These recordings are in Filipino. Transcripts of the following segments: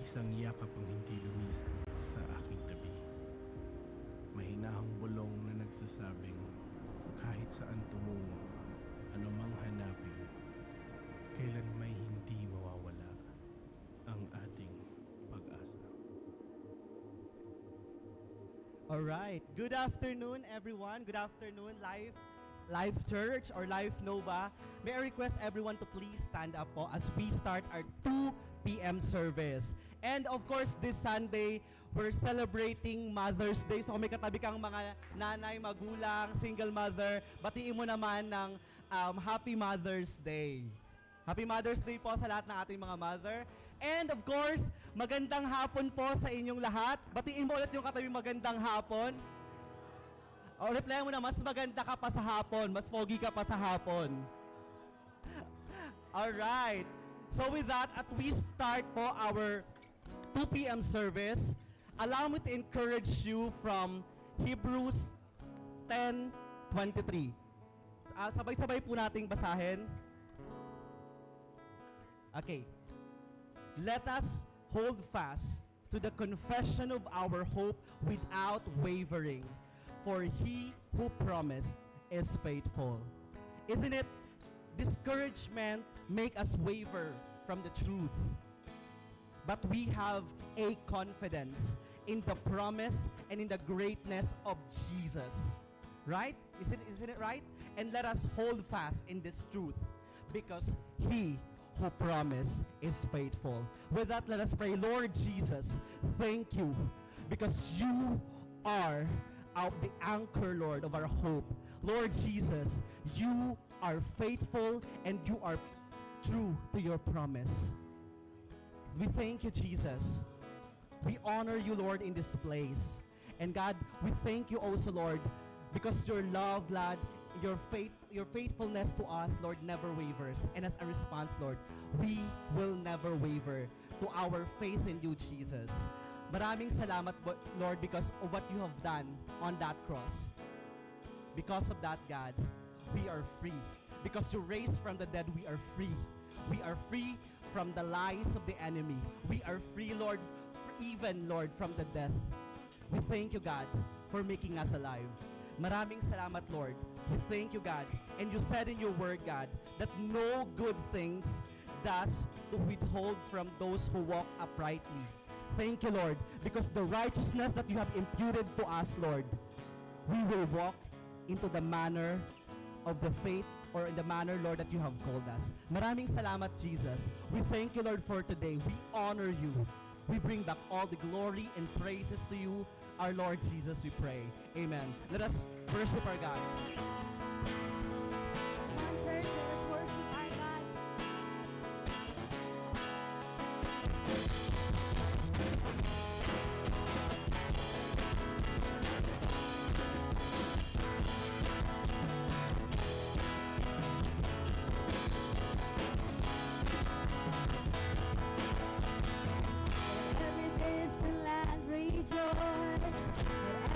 Isang yakap ang hindi lumisan sa aking tabi. Mahinahong bulong na nagsasabing kahit saan tumungo, anumang hanapin, kailan may hindi mawawala ang ating pag-asa. Alright, good afternoon everyone. Good afternoon Life Church or Life Nova. May I request everyone to please stand up po as we start our 2 p.m. service. And of course, this Sunday, we're celebrating Mother's Day. So kung may katabi kang mga nanay, magulang, single mother, batiin mo naman ng Happy Mother's Day. Happy Mother's Day po sa lahat ng ating mga mother. And of course, magandang hapon po sa inyong lahat. Batiin mo ulit yung katabi magandang hapon. O, reply mo na, mas maganda ka pa sa hapon, mas pogi ka pa sa hapon. Alright. So with that, at we start po our 2 p.m. service, allow me to encourage you from Hebrews 10:23. Sabay-sabay po nating basahin. Okay. Let us hold fast to the confession of our hope without wavering, for he who promised is faithful. Isn't it? Discouragement make us waver from the truth. But we have a confidence in the promise and in the greatness of Jesus. Right? Isn't it right? And let us hold fast in this truth, because he who promised is faithful. With that, let us pray. Lord Jesus, thank you, because you are the anchor, Lord, of our hope. Lord Jesus, you are faithful and you are true to your promise. We thank you, Jesus. We honor you, Lord, in this place. And God, we thank you also, Lord, because your love, Lord, your faithfulness to us, Lord, never wavers. And as a response, Lord, we will never waver to our faith in you, Jesus. Maraming salamat, Lord, because of what you have done on that cross. Because of that, God, we are free. Because you raised from the dead, we are free. We are free from the lies of the enemy. We are free, Lord, even, Lord, from the death. We thank you, God, for making us alive. Maraming salamat, Lord. We thank you, God. And you said in your word, God, that no good things does to withhold from those who walk uprightly. Thank you, Lord, because the righteousness that you have imputed to us, Lord, we will walk into the manner of the faith, or in the manner, Lord, that you have called us. Maraming salamat, Jesus. We thank you, Lord, for today. We honor you. We bring back all the glory and praises to you, our Lord Jesus, we pray. Amen. Let us worship our God. Come on, church, let us worship our God. Every distant land rejoice, let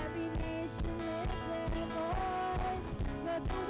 every nation lift their voice. Let the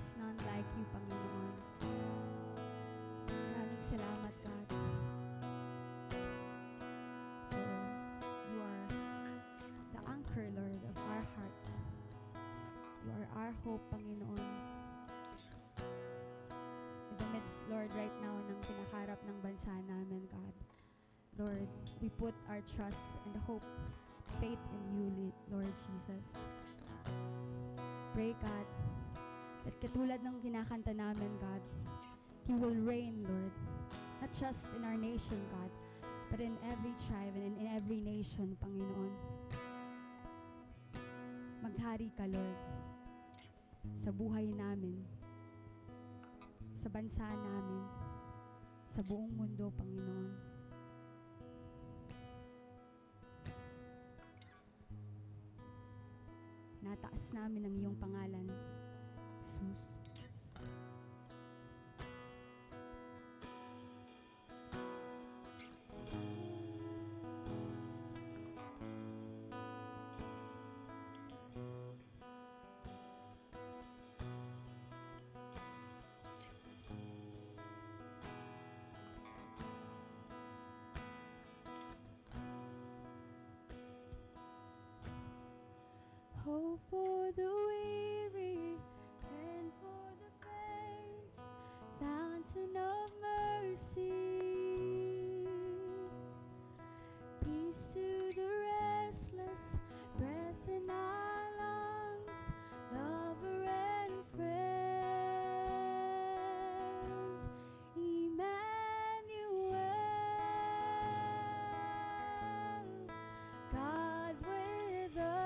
is none like you, Panginoon. Maraming salamat, God. For you are the anchor, Lord, of our hearts. You are our hope, Panginoon. In the midst, Lord, right now, ng pinakaharap ng bansa namin, God. Lord, we put our trust and hope, faith in you, Lord Jesus. Pray, God, that katulad ng kinakanta namin, God, you will reign, Lord, not just in our nation, God, but in every tribe and in every nation, Panginoon. Maghari ka, Lord, sa buhay namin, sa bansa namin, sa buong mundo, Panginoon. Nataas namin ang iyong pangalan, Jesus. Hope for the weary and for the faint, fountain of mercy, peace to the restless, breath in our lungs, lover and friend, Emmanuel, God with us.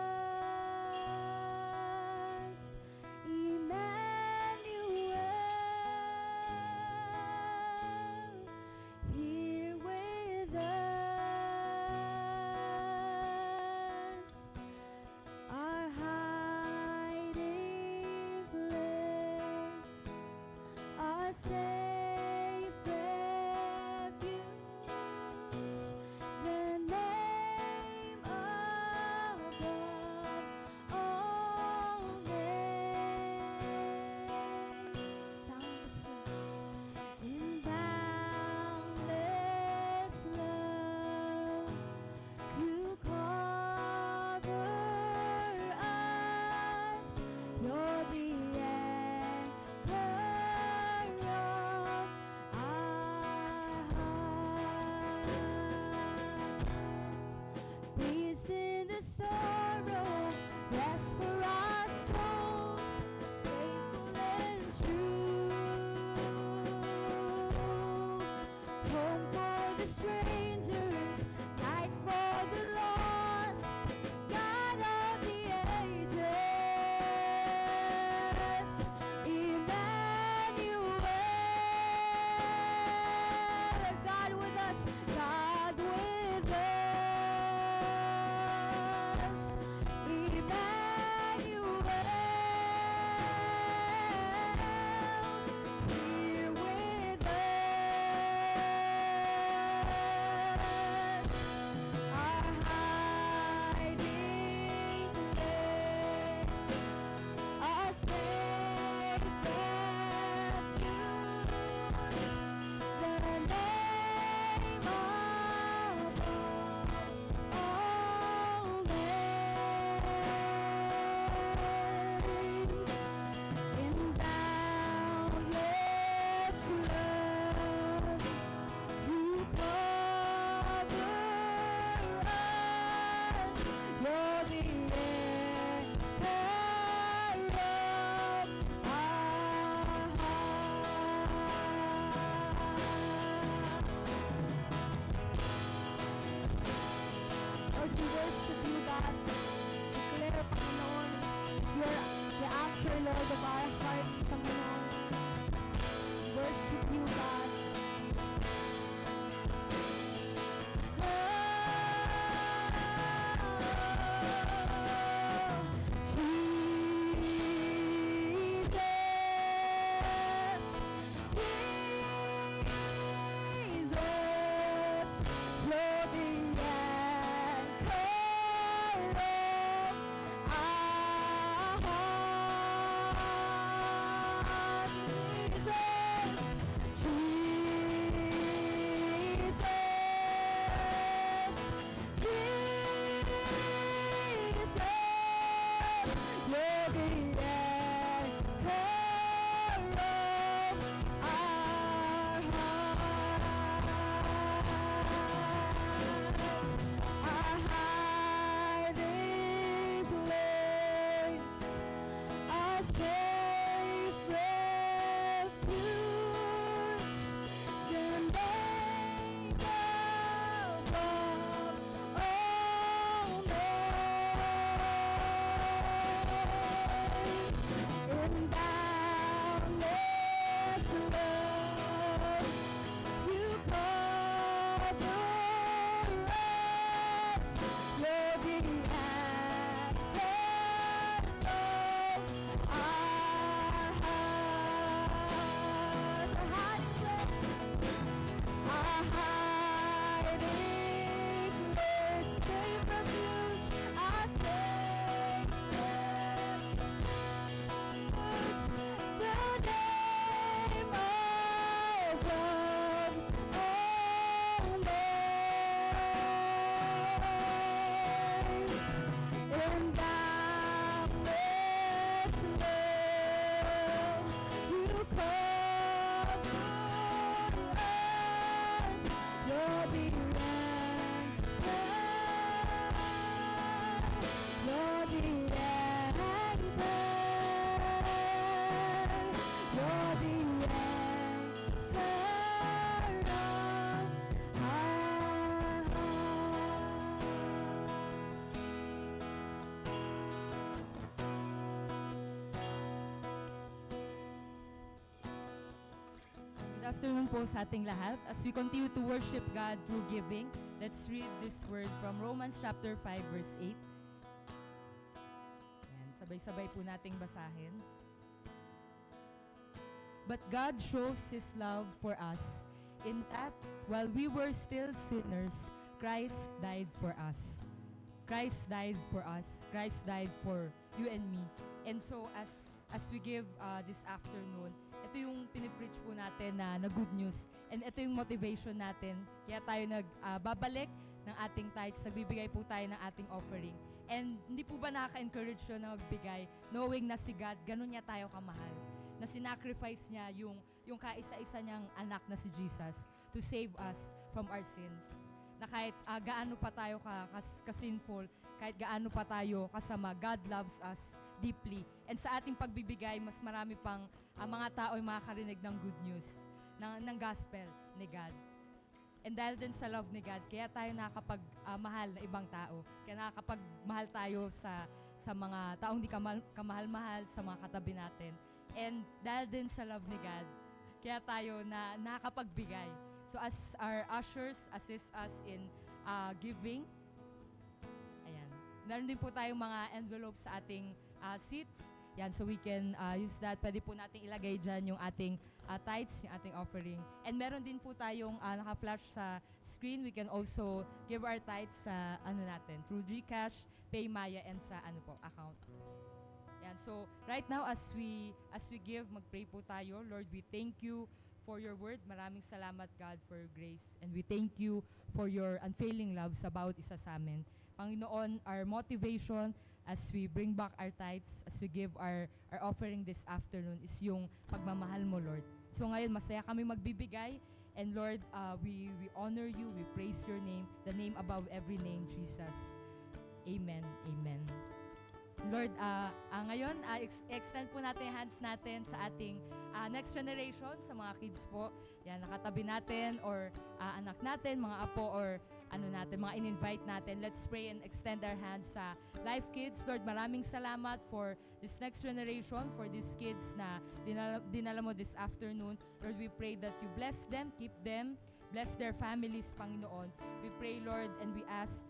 afternoon po sa ating lahat. As we continue to worship God through giving, let's read this word from Romans chapter 5 verse 8. Ayan, sabay-sabay po nating basahin. But God shows His love for us in that while we were still sinners, Christ died for us. Christ died for us. Christ died for you and me. And so as we give this afternoon, ito yung pinipreach po natin na good news. And ito yung motivation natin. Kaya tayo nagbabalik ng ating tithes. Nagbibigay po tayo ng ating offering. And hindi po ba nakaka-encourage yun na magbigay knowing na si God, ganun niya tayo kamahal. Na sinacrifice niya yung kaisa-isa niyang anak na si Jesus to save us from our sins. Na kahit gaano pa tayo ka-sinful, kahit gaano pa tayo kasama, God loves us deeply. And sa ating pagbibigay, mas marami pang mga tao ay makakarinig ng good news, ng gospel ni God. And dahil din sa love ni God, kaya tayo nakakapagmahal na ibang tao. Kaya nakakapagmahal tayo sa mga taong di kamahal-mahal, sa mga katabi natin. And dahil din sa love ni God, kaya tayo na nakakapagbigay. So as our ushers assist us in giving, ayan. Meron din po tayong mga envelopes sa ating seats. Yan, so we can use that. Pwede po natin ilagay dyan yung ating tithes, yung ating offering. And meron din po tayong naka-flash sa screen. We can also give our tithes sa through GCash, PayMaya, and sa account. Yan, so right now as we give, mag-pray po tayo. Lord, we thank you for your word. Maraming salamat, God, for your grace. And we thank you for your unfailing love sa bawat isa sa amin. Panginoon, our motivation as we bring back our tithes, as we give our offering this afternoon is yung pagmamahal mo, Lord. So ngayon, masaya kami magbibigay. And Lord, we honor you, we praise your name, the name above every name, Jesus. Amen, amen. Lord, ngayon, extend po natin yung hands natin sa ating next generation, sa mga kids po. Yan, nakatabi natin, or anak natin, mga apo, or mga in-invite natin. Let's pray and extend our hands sa Life Kids. Lord, maraming salamat for this next generation, for these kids na dinala mo this afternoon. Lord, we pray that you bless them, keep them, bless their families, Panginoon. We pray, Lord, and we ask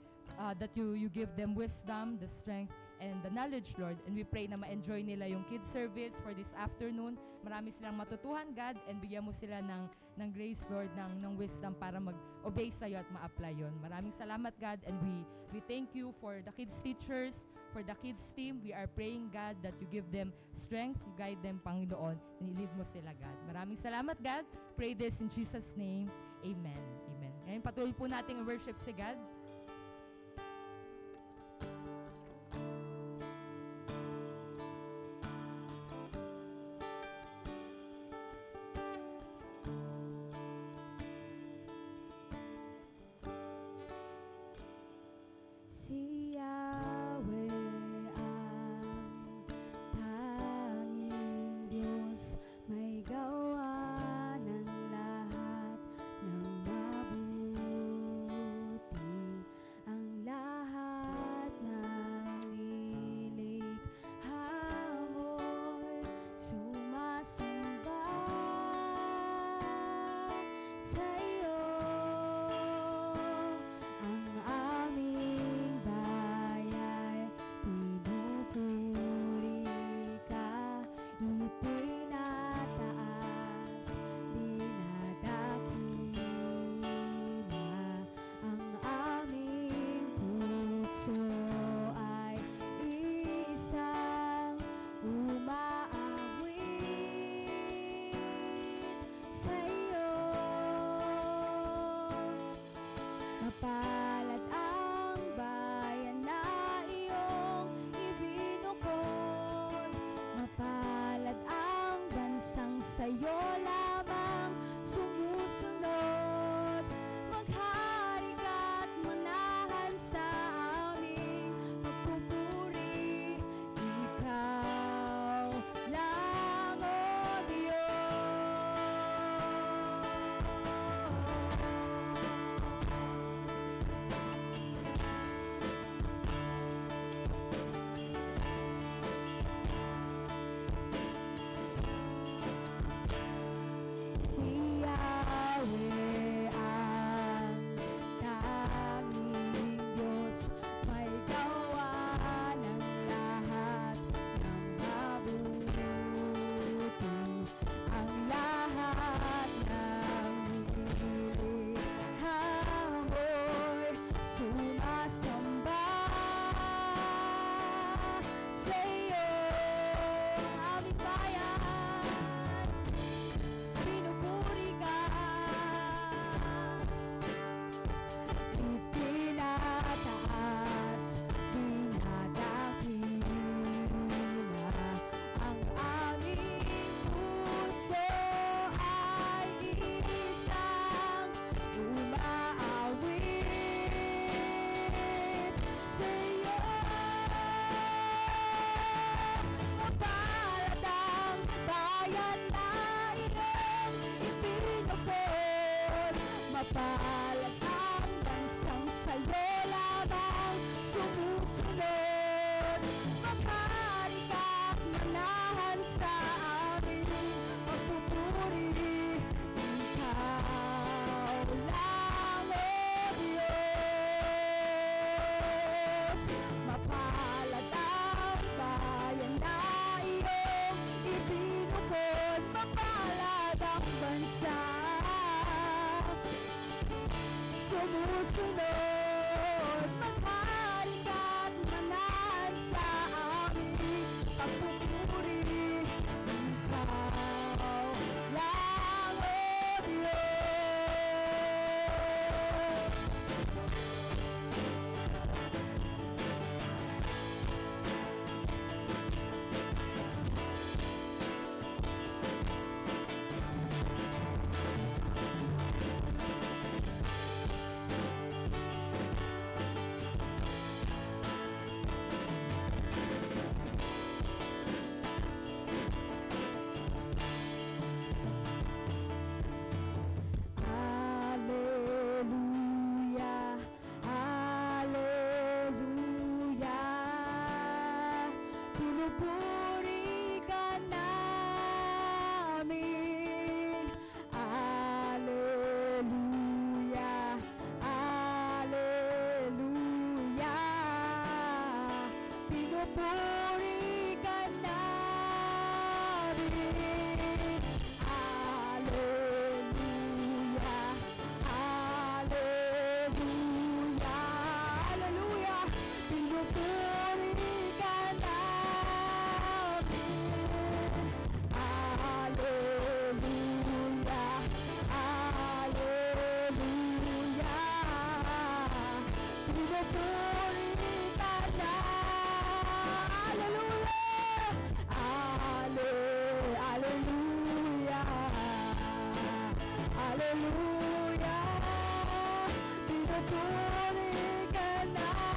that you give them wisdom, the strength, and the knowledge, Lord. And we pray na ma-enjoy nila yung kids service for this afternoon. Marami silang matutuhan, God, and bigyan mo sila ng grace, Lord, ng wisdom para mag-obey sa'yo at ma-apply yun. Maraming salamat, God, and we thank you for the kids teachers, for the kids team. We are praying, God, that you give them strength, you guide them, Panginoon, and i-lead mo sila, God. Maraming salamat, God. Pray this in Jesus' name. Amen. Amen. Ngayon, patuloy po nating worship si God. Si Yahweh ang tanging Diyos, may gawa ng lahat ng mabuti. Ang lahat ng nilikha mo'y sumasamba sa'yo. Ang aming bayay, pinupuri ka, itinataas, dinadakila. Ang aming puso ay isang umaawit sa'yo. Mapalad ang bayan na iyong ibinukod. Mapalad ang bansang sa'yo lamang sumusunod. Maghari ka't manahan sa aming pagpupuri. Ikaw lang, O Diyos. sumusunod. Maghari ka't manahan sa aming pagpupuri. Ikaw lang, O Diyos. Hallelujah, hallelujah. Pinupuri ka namin. Hallelujah, hallelujah. Pinupuri ka namin. Hallelujah, hallelujah, hallelujah. Pinupuri ka namin. Hallelujah, hallelujah. Pinupuri ka namin. Hallelujah, hallelujah, hallelujah. Pinupuri ka namin.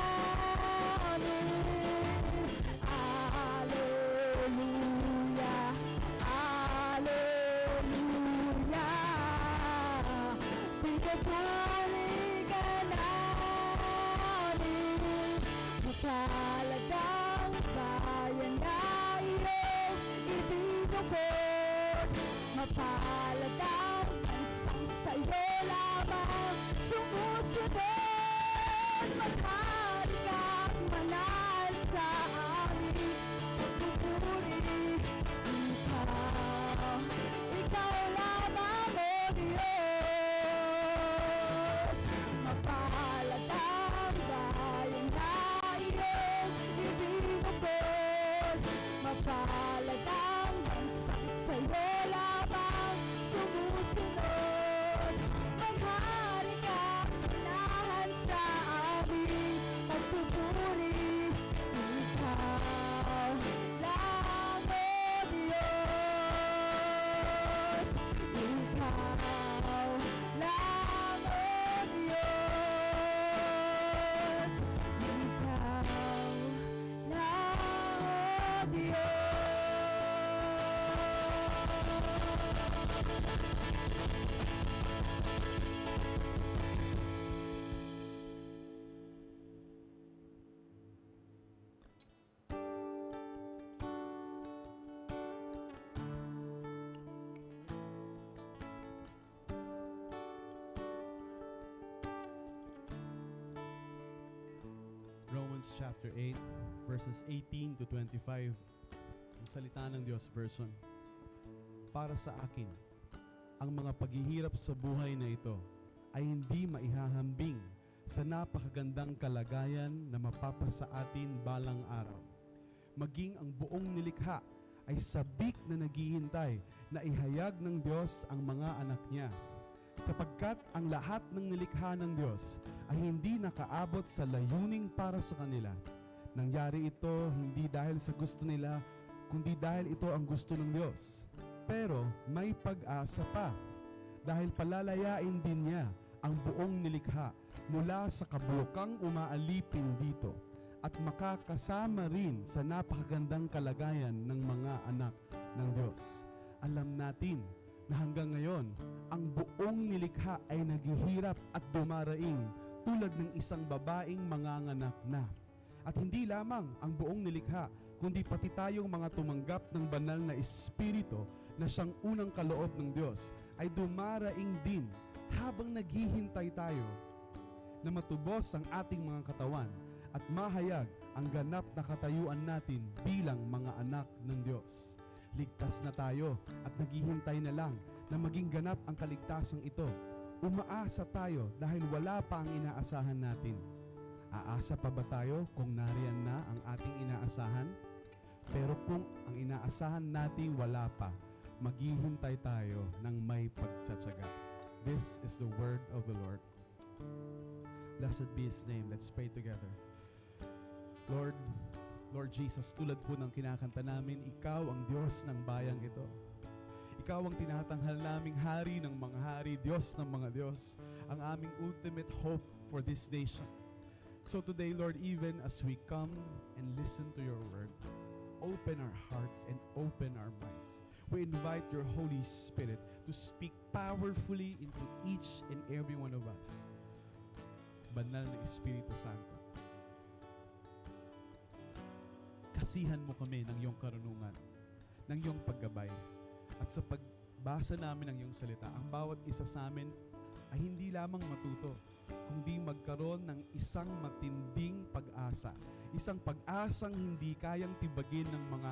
Hallelujah, hallelujah. Pinupuri ka namin. Mapalagang bayan na iyong ibinubod. Mapalagang bansang sa'yo lamang sumusunod. Maghari ka't manahan sa aming pagpupuri. Ikaw lamang, O Diyos. Mapalagang bayan na iyong ibinubod. Mapalagang bansang sa'yo lamang sumusunod. Maghari ka't manahan sa aming pagpupuri. Ikaw lang, O Diyos. Ikaw lang, O Diyos. Ikaw lang, O Romans chapter 8, verses 18 to 25. Ang salita ng Diyos version. Para sa akin, ang mga paghihirap sa buhay na ito ay hindi maihahambing sa napakagandang kalagayan na mapapasa atin balang araw. Maging ang buong nilikha ay sabik na naghihintay na ihayag ng Diyos ang mga anak niya. Sapagkat ang lahat ng nilikha ng Diyos ay hindi nakaabot sa layuning para sa kanila. Nangyari ito hindi dahil sa gusto nila, kundi dahil ito ang gusto ng Diyos. Pero may pag-asa pa, dahil palalayain din niya ang buong nilikha mula sa kabulokang umaalipin dito at makakasama rin sa napakagandang kalagayan ng mga anak ng Diyos. Alam natin na hanggang ngayon, ang buong nilikha ay naghihirap at dumaraing tulad ng isang babaeng manganganak na. At hindi lamang ang buong nilikha, kundi pati tayong mga tumanggap ng banal na Espiritu na siyang unang kaloob ng Diyos ay dumaraing din habang naghihintay tayo na matubos ang ating mga katawan at mahayag ang ganap na katayuan natin bilang mga anak ng Diyos. Ligtas na tayo at naghihintay na lang na maging ganap ang kaligtasang ito Umaasa tayo dahil wala pa ang inaasahan natin. Aasa pa ba tayo kung nariyan na ang ating inaasahan? Pero kung ang inaasahan natin wala pa, maghihintay tayo ng may pagtsatsaga. This is the word of the Lord. Blessed be His name. Let's pray together. Lord Jesus, tulad po ng kinakanta namin, Ikaw ang Diyos ng bayang ito. Ikaw ang tinatanghal naming hari ng mga hari, Diyos ng mga Diyos, ang aming ultimate hope for this nation. So today, Lord, even as we come and listen to your word, open our hearts and open our minds. We invite your Holy Spirit to speak powerfully into each and every one of us. Banal na Espiritu Santo, kasihan mo kami ng iyong karunungan, ng iyong paggabay. At sa pagbasa namin ng iyong salita, ang bawat isa sa amin ay hindi lamang matuto, kundi magkaroon ng isang matinding pag-asa. Isang pag-asang hindi kayang tibagin ng mga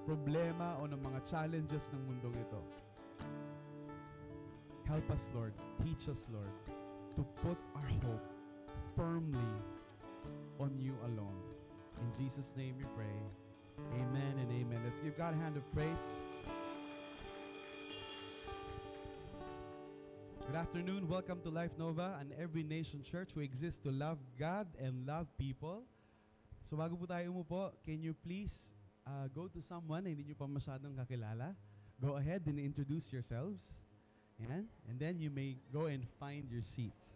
problema o ng mga challenges ng mundong ito. Help us, Lord. Teach us, Lord, to put our hope firmly on you alone. In Jesus' name we pray. Amen and amen. Let's give God a hand of praise. Good afternoon. Welcome to Life Nova, an every nation church who exists to love God and love people. So bago po tayo umupo, can you please go to someone na hindi nyo pa masyadong kakilala? Go ahead and introduce yourselves. Yan. And then you may go and find your seats.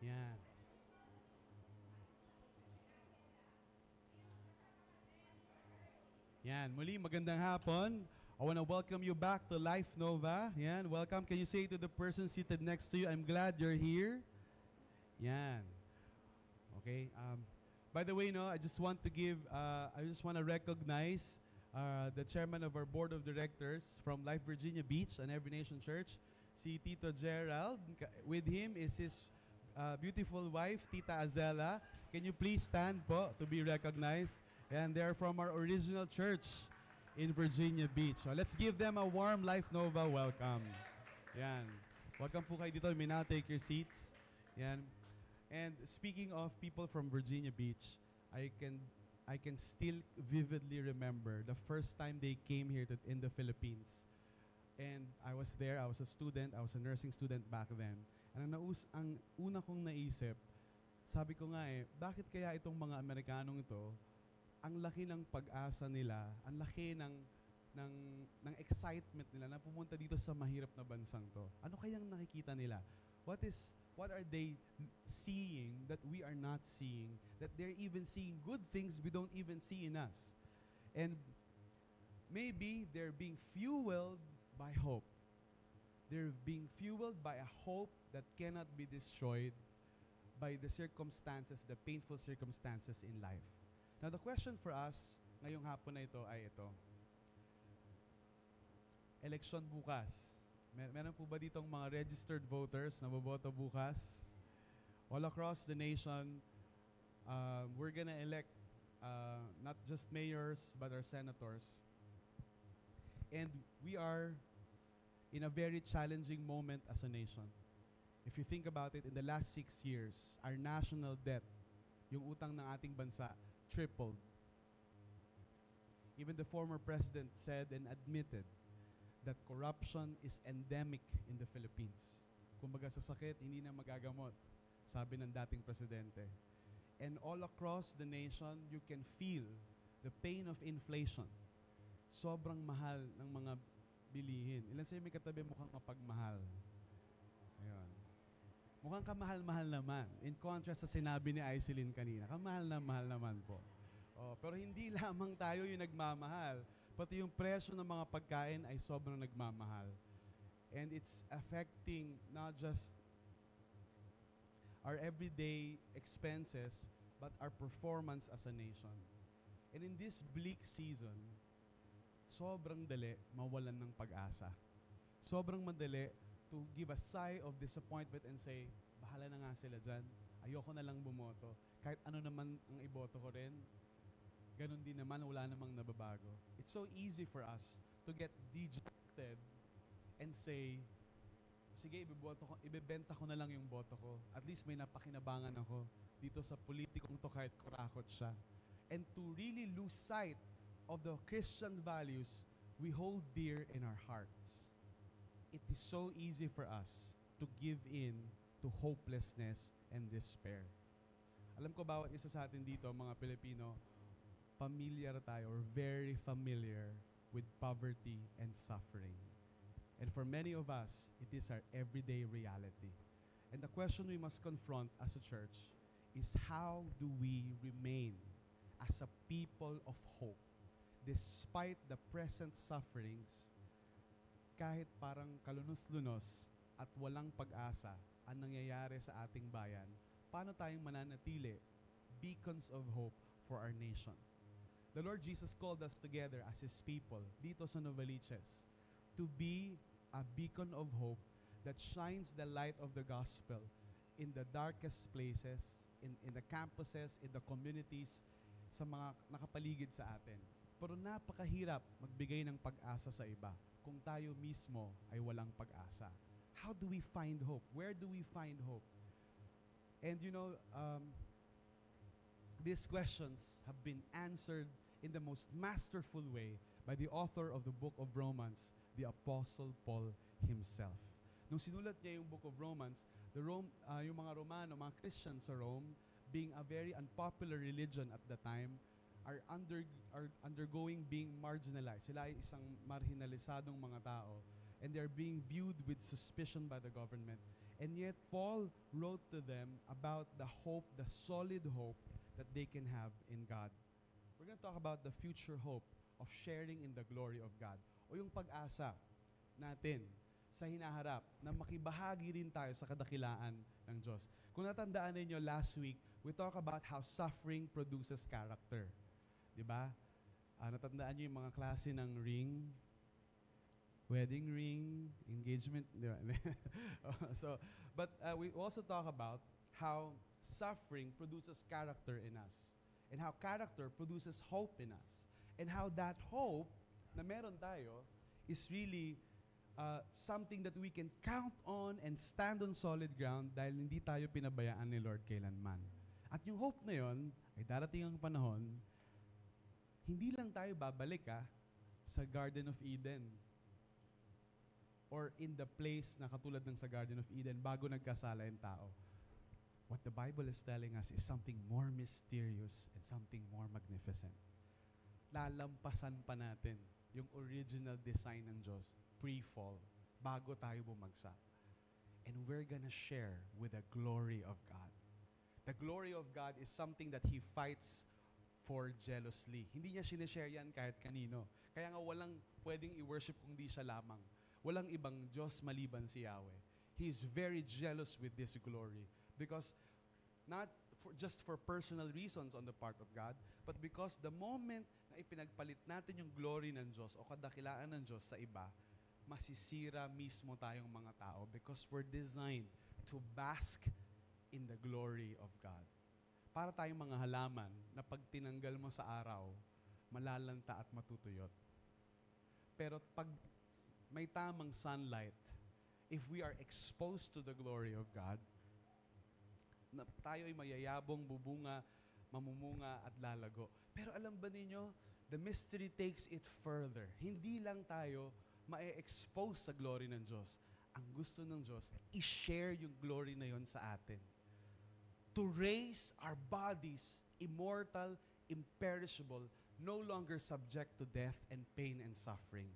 Yan. Yan. Muli, magandang hapon. I want to welcome you back to Life Nova. Yan. Welcome. Can you say to the person seated next to you, I'm glad you're here? Yan. Okay. By the way, I just want to recognize the chairman of our board of directors from Life Virginia Beach and Every Nation Church, si Tito Gerald. With him is his beautiful wife, Tita Azela. Can you please stand po to be recognized? And they're from our original church in Virginia Beach. So let's give them a warm Life Nova welcome. Yan. Welcome po kayo dito. You may now take your seats. Yan. And speaking of people from Virginia Beach, I can still vividly remember the first time they came here in the Philippines. And I was there. I was a student. I was a nursing student back then. And ang una kong naisip, sabi ko nga bakit kaya itong mga Amerikanong ito, ang laki ng pag-asa nila, ang laki ng excitement nila na pumunta dito sa mahirap na bansang to. Ano kayang nakikita nila? What are they seeing that we are not seeing? That they're even seeing good things we don't even see in us. And maybe they're being fueled by hope. They're being fueled by a hope that cannot be destroyed by the circumstances, the painful circumstances in life. Now, the question for us ngayong hapon na ito ay ito. Eleksyon bukas. Meron po ba ditong mga registered voters na boboto bukas? All across the nation, we're gonna elect not just mayors, but our senators. And we are in a very challenging moment as a nation. If you think about it, in the last 6 years, our national debt, yung utang ng ating bansa, tripled. Even the former president said and admitted that corruption is endemic in the Philippines. Kumbaga sa sakit, hindi na magagamot, sabi ng dating presidente. And all across the nation, you can feel the pain of inflation. Sobrang mahal ng mga bilihin. Ilan sa'yo may katabi mukhang mapagmahal? Ayun. Mukhang kamahal-mahal naman. In contrast sa sinabi ni Aiselin kanina, kamahal na mahal naman po. Pero hindi lamang tayo yung nagmamahal. Pati yung presyo ng mga pagkain ay sobrang nagmamahal. And it's affecting not just our everyday expenses, but our performance as a nation. And in this bleak season, sobrang dali mawalan ng pag-asa. Sobrang madali to give a sigh of disappointment and say, bahala na nga sila dyan. Ayoko na lang bumoto. Kahit ano naman ang iboto ko rin, ganun din naman, wala namang nababago. It's so easy for us to get dejected and say, sige, ibebenta ko na lang yung boto ko. At least may napakinabangan ako dito sa politikong to kahit kurakot siya. And to really lose sight of the Christian values we hold dear in our hearts. It is so easy for us to give in to hopelessness and despair. Alam ko bawat isa sa atin dito, mga Pilipino, familiar tayo or very familiar with poverty and suffering. And for many of us, it is our everyday reality. And the question we must confront as a church is, how do we remain as a people of hope despite the present sufferings, kahit parang kalunos-lunos at walang pag-asa ang nangyayari sa ating bayan? Paano tayong mananatili beacons of hope for our nation? The Lord Jesus called us together as His people dito sa Novaliches to be a beacon of hope that shines the light of the gospel in the darkest places, in the campuses, in the communities, sa mga nakapaligid sa atin. Pero napakahirap magbigay ng pag-asa sa iba kung tayo mismo ay walang pag-asa. How do we find hope? Where do we find hope? And you know, these questions have been answered in the most masterful way by the author of the book of Romans, the Apostle Paul himself. Nung sinulat niya yung book of Romans, yung mga Romano, mga Christians sa Rome, being a very unpopular religion at the time, are undergoing being marginalized. Sila ay isang marginalisadong mga tao, and they're being viewed with suspicion by the government. And yet, Paul wrote to them about the hope, the solid hope that they can have in God. We're going to talk about the future hope of sharing in the glory of God. O yung pag-asa natin sa hinaharap na makibahagi rin tayo sa kadakilaan ng Diyos. Kung natandaan ninyo last week, we talk about how suffering produces character. Diba? Natandaan nyo yung mga klase ng ring, wedding ring, engagement. But we also talk about how suffering produces character in us, and how character produces hope in us, and how that hope na meron tayo is really something that we can count on and stand on solid ground dahil hindi tayo pinabayaan ni Lord kailanman. At yung hope na yon ay darating ang panahon, hindi lang tayo babalik sa Garden of Eden or in the place na katulad ng sa Garden of Eden bago nagkasala yung tao. What the Bible is telling us is something more mysterious and something more magnificent. Lalampasan pa natin yung original design ng Diyos pre-fall, bago tayo bumagsak. And we're gonna share with the glory of God. The glory of God is something that He fights for jealously. Hindi niya sinishare yan kahit kanino. Kaya nga walang pwedeng i-worship kung di siya lamang. Walang ibang Diyos maliban si Yahweh. He is very jealous with this glory because not just for personal reasons on the part of God, but because the moment na ipinagpalit natin yung glory ng Diyos o kadakilaan ng Diyos sa iba, masisira mismo tayong mga tao because we're designed to bask in the glory of God. Para tayong mga halaman na pag tinanggal mo sa araw, malalanta at matutuyot. Pero pag may tamang sunlight, if we are exposed to the glory of God, na tayo ay mayayabong, bubunga, mamumunga at lalago. Pero alam ba ninyo, the mystery takes it further. Hindi lang tayo ma-expose sa glory ng Diyos. Ang gusto ng Diyos, i-share yung glory na yon sa atin. To raise our bodies immortal, imperishable, no longer subject to death and pain and suffering.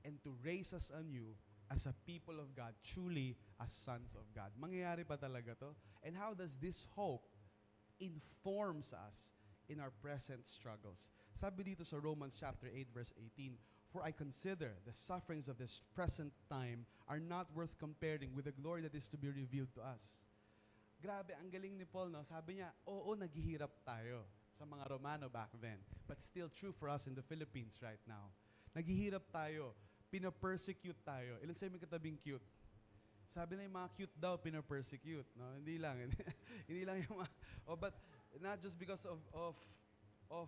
And to raise us anew as a people of God, truly as sons of God. Mangyayari pa talaga to? And how does this hope informs us in our present struggles? Sabi dito sa Romans chapter 8 verse 18, "For I consider the sufferings of this present time are not worth comparing with the glory that is to be revealed to us." grabe, ang galing ni Paul, no? Sabi niya, oo, naghihirap tayo sa mga Romano back then. But still true for us in the Philippines right now. Naghihirap tayo, pinapersecute tayo. Ilan sa'yo may katabing cute? Sabi na yung mga cute daw, pinapersecute. No? Hindi lang. Hindi lang yung mga, but not just because of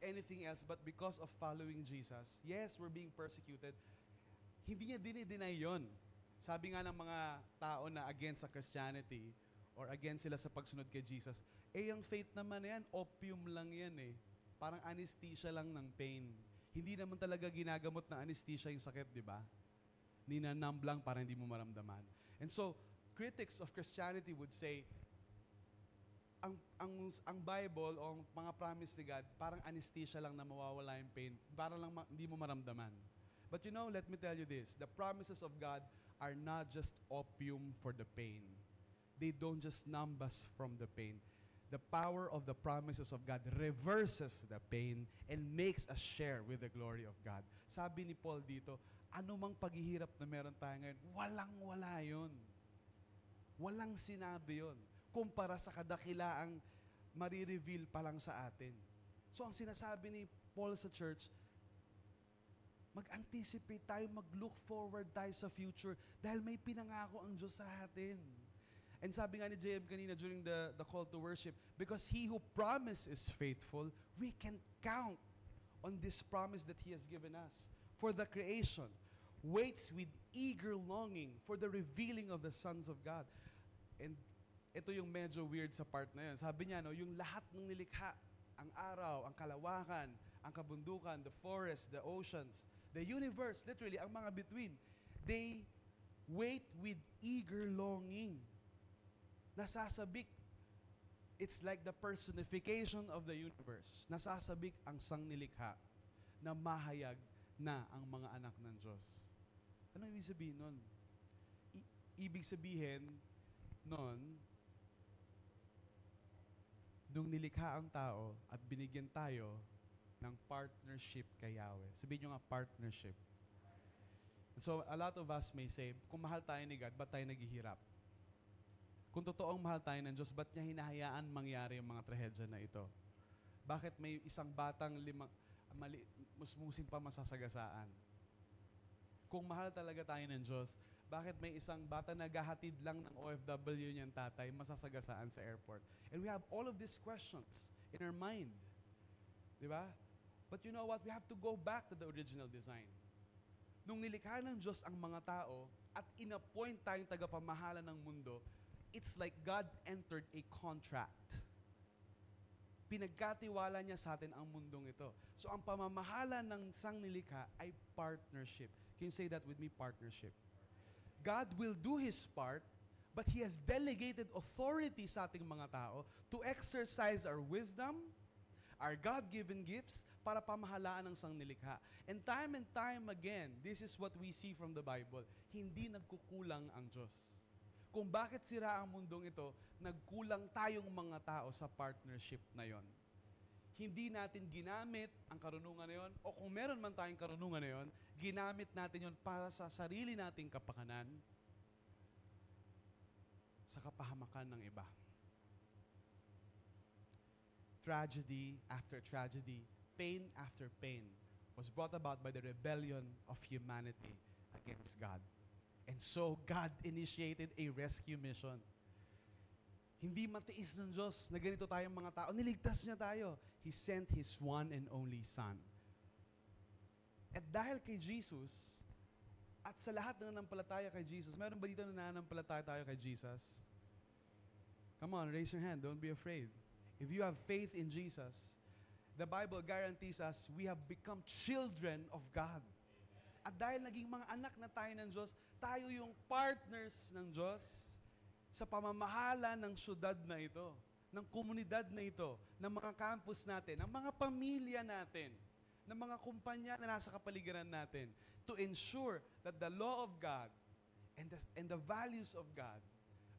anything else, but because of following Jesus. Yes, we're being persecuted. Hindi niya dinideny yun. Sabi nga ng mga tao na against sa Christianity or against sila sa pagsunod kay Jesus, yung faith naman na yan, opium lang yan eh. Parang anesthesia lang ng pain. Hindi naman talaga ginagamot ng anesthesia yung sakit, di ba? Ninanumb lang para hindi mo maramdaman. And so, critics of Christianity would say, ang Bible o ang mga promise ni God, parang anesthesia lang na mawawala yung pain, para lang hindi mo maramdaman. But you know, let me tell you this, the promises of God are not just opium for the pain. They don't just numb us from the pain. The power of the promises of God reverses the pain and makes us share with the glory of God. Sabi ni Paul dito, anumang paghihirap na meron tayo ngayon, walang-wala yun. Walang sinabi yun. Kumpara sa kadakilaang marireveal pa lang sa atin. So ang sinasabi ni Paul sa church, mag-anticipate tayo, mag-look forward tayo sa future dahil may pinangako ang Diyos sa atin. And sabi nga ni JM kanina during the call to worship, because He who promised is faithful, we can count on this promise that He has given us. For the creation waits with eager longing for the revealing of the sons of God. And ito yung medyo weird sa part na yun. Sabi niya, no, yung lahat ng nilikha, ang araw, ang kalawakan, ang kabundukan, the forest, the oceans, the universe, literally, ang mga between, they wait with eager longing. Nasasabik. It's like the personification of the universe. Nasasabik ang sangnilikha na mahayag na ang mga anak ng Diyos. Ano ibig sabihin nun? Ibig sabihin nun, nung nilikha ang tao at binigyan tayo ng partnership kay Yahweh. Sabihin nyo nga, partnership. So, a lot of us may say, kung mahal tayo ni God, ba't tayo naghihirap? Kung totoong mahal tayo ng Diyos, ba't niya hinahayaan mangyari yung mga trahedya na ito? Bakit may isang batang musmusing pa masasagasaan? Kung mahal talaga tayo ng Diyos, bakit may isang bata na gahatid lang ng OFW niyang tatay masasagasaan sa airport? And we have all of these questions in our mind. Di ba? But you know what? We have to go back to the original design. Nung nilikha ng Diyos ang mga tao at inappoint tayong tagapamahala ng mundo, it's like God entered a contract. Pinagkatiwala niya sa atin ang mundong ito. So ang pamamahala ng sangnilikha ay partnership. Can you say that with me? Partnership. God will do His part, but He has delegated authority sa ating mga tao to exercise our wisdom, our God-given gifts, para pamahalaan ng sangnilikha. And time again, this is what we see from the Bible, hindi nagkukulang ang Diyos. Kung bakit sira ang mundong ito, nagkulang tayong mga tao sa partnership na yon. Hindi natin ginamit ang karunungan na yon, o kung meron man tayong karunungan na yon, ginamit natin yon para sa sarili nating kapakanan, sa kapahamakan ng iba. Tragedy after tragedy, pain after pain, was brought about by the rebellion of humanity against God. And so, God initiated a rescue mission. Hindi matiis ng Diyos na ganito tayong mga tao. Niligtas niya tayo. He sent His one and only Son. At dahil kay Jesus, at sa lahat na nanampalataya kay Jesus, meron ba dito na nanampalataya tayo kay Jesus? Come on, raise your hand. Don't be afraid. If you have faith in Jesus, the Bible guarantees us we have become children of God. At dahil naging mga anak na tayo ng Diyos, tayo yung partners ng Diyos sa pamamahala ng syudad na ito, ng komunidad na ito, ng mga campus natin, ng mga pamilya natin, ng mga kumpanya na nasa kapaligiran natin, to ensure that the law of God and the values of God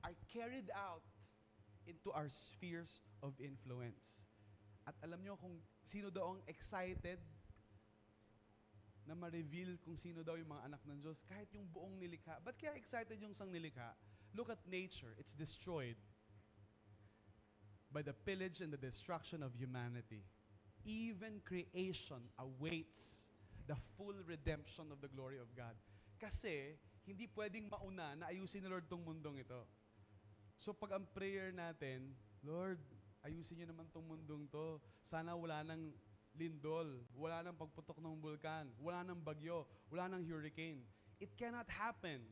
are carried out into our spheres of influence. At alam nyo kung sino daw ang excited na ma-reveal kung sino daw yung mga anak ng Diyos, kahit yung buong nilikha. Ba't kaya excited yung sang nilikha? Look at nature. It's destroyed by the pillage and the destruction of humanity. Even creation awaits the full redemption of the glory of God. Kasi, hindi pwedeng mauna na ayusin ni Lord tong mundong ito. So pag ang prayer natin, Lord, ayusin niyo naman tong mundong to. Sana wala nang lindol, wala nang pagputok ng bulkan, wala nang bagyo, wala nang hurricane. It cannot happen.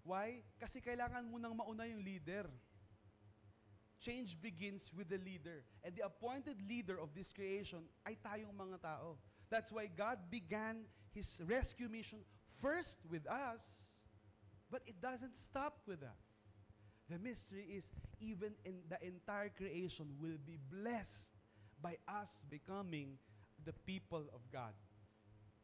Why? Kasi kailangan munang mauna yung leader. Change begins with the leader. And the appointed leader of this creation ay tayong mga tao. That's why God began His rescue mission first with us, but it doesn't stop with us. The mystery is even in the entire creation will be blessed by us becoming the people of God.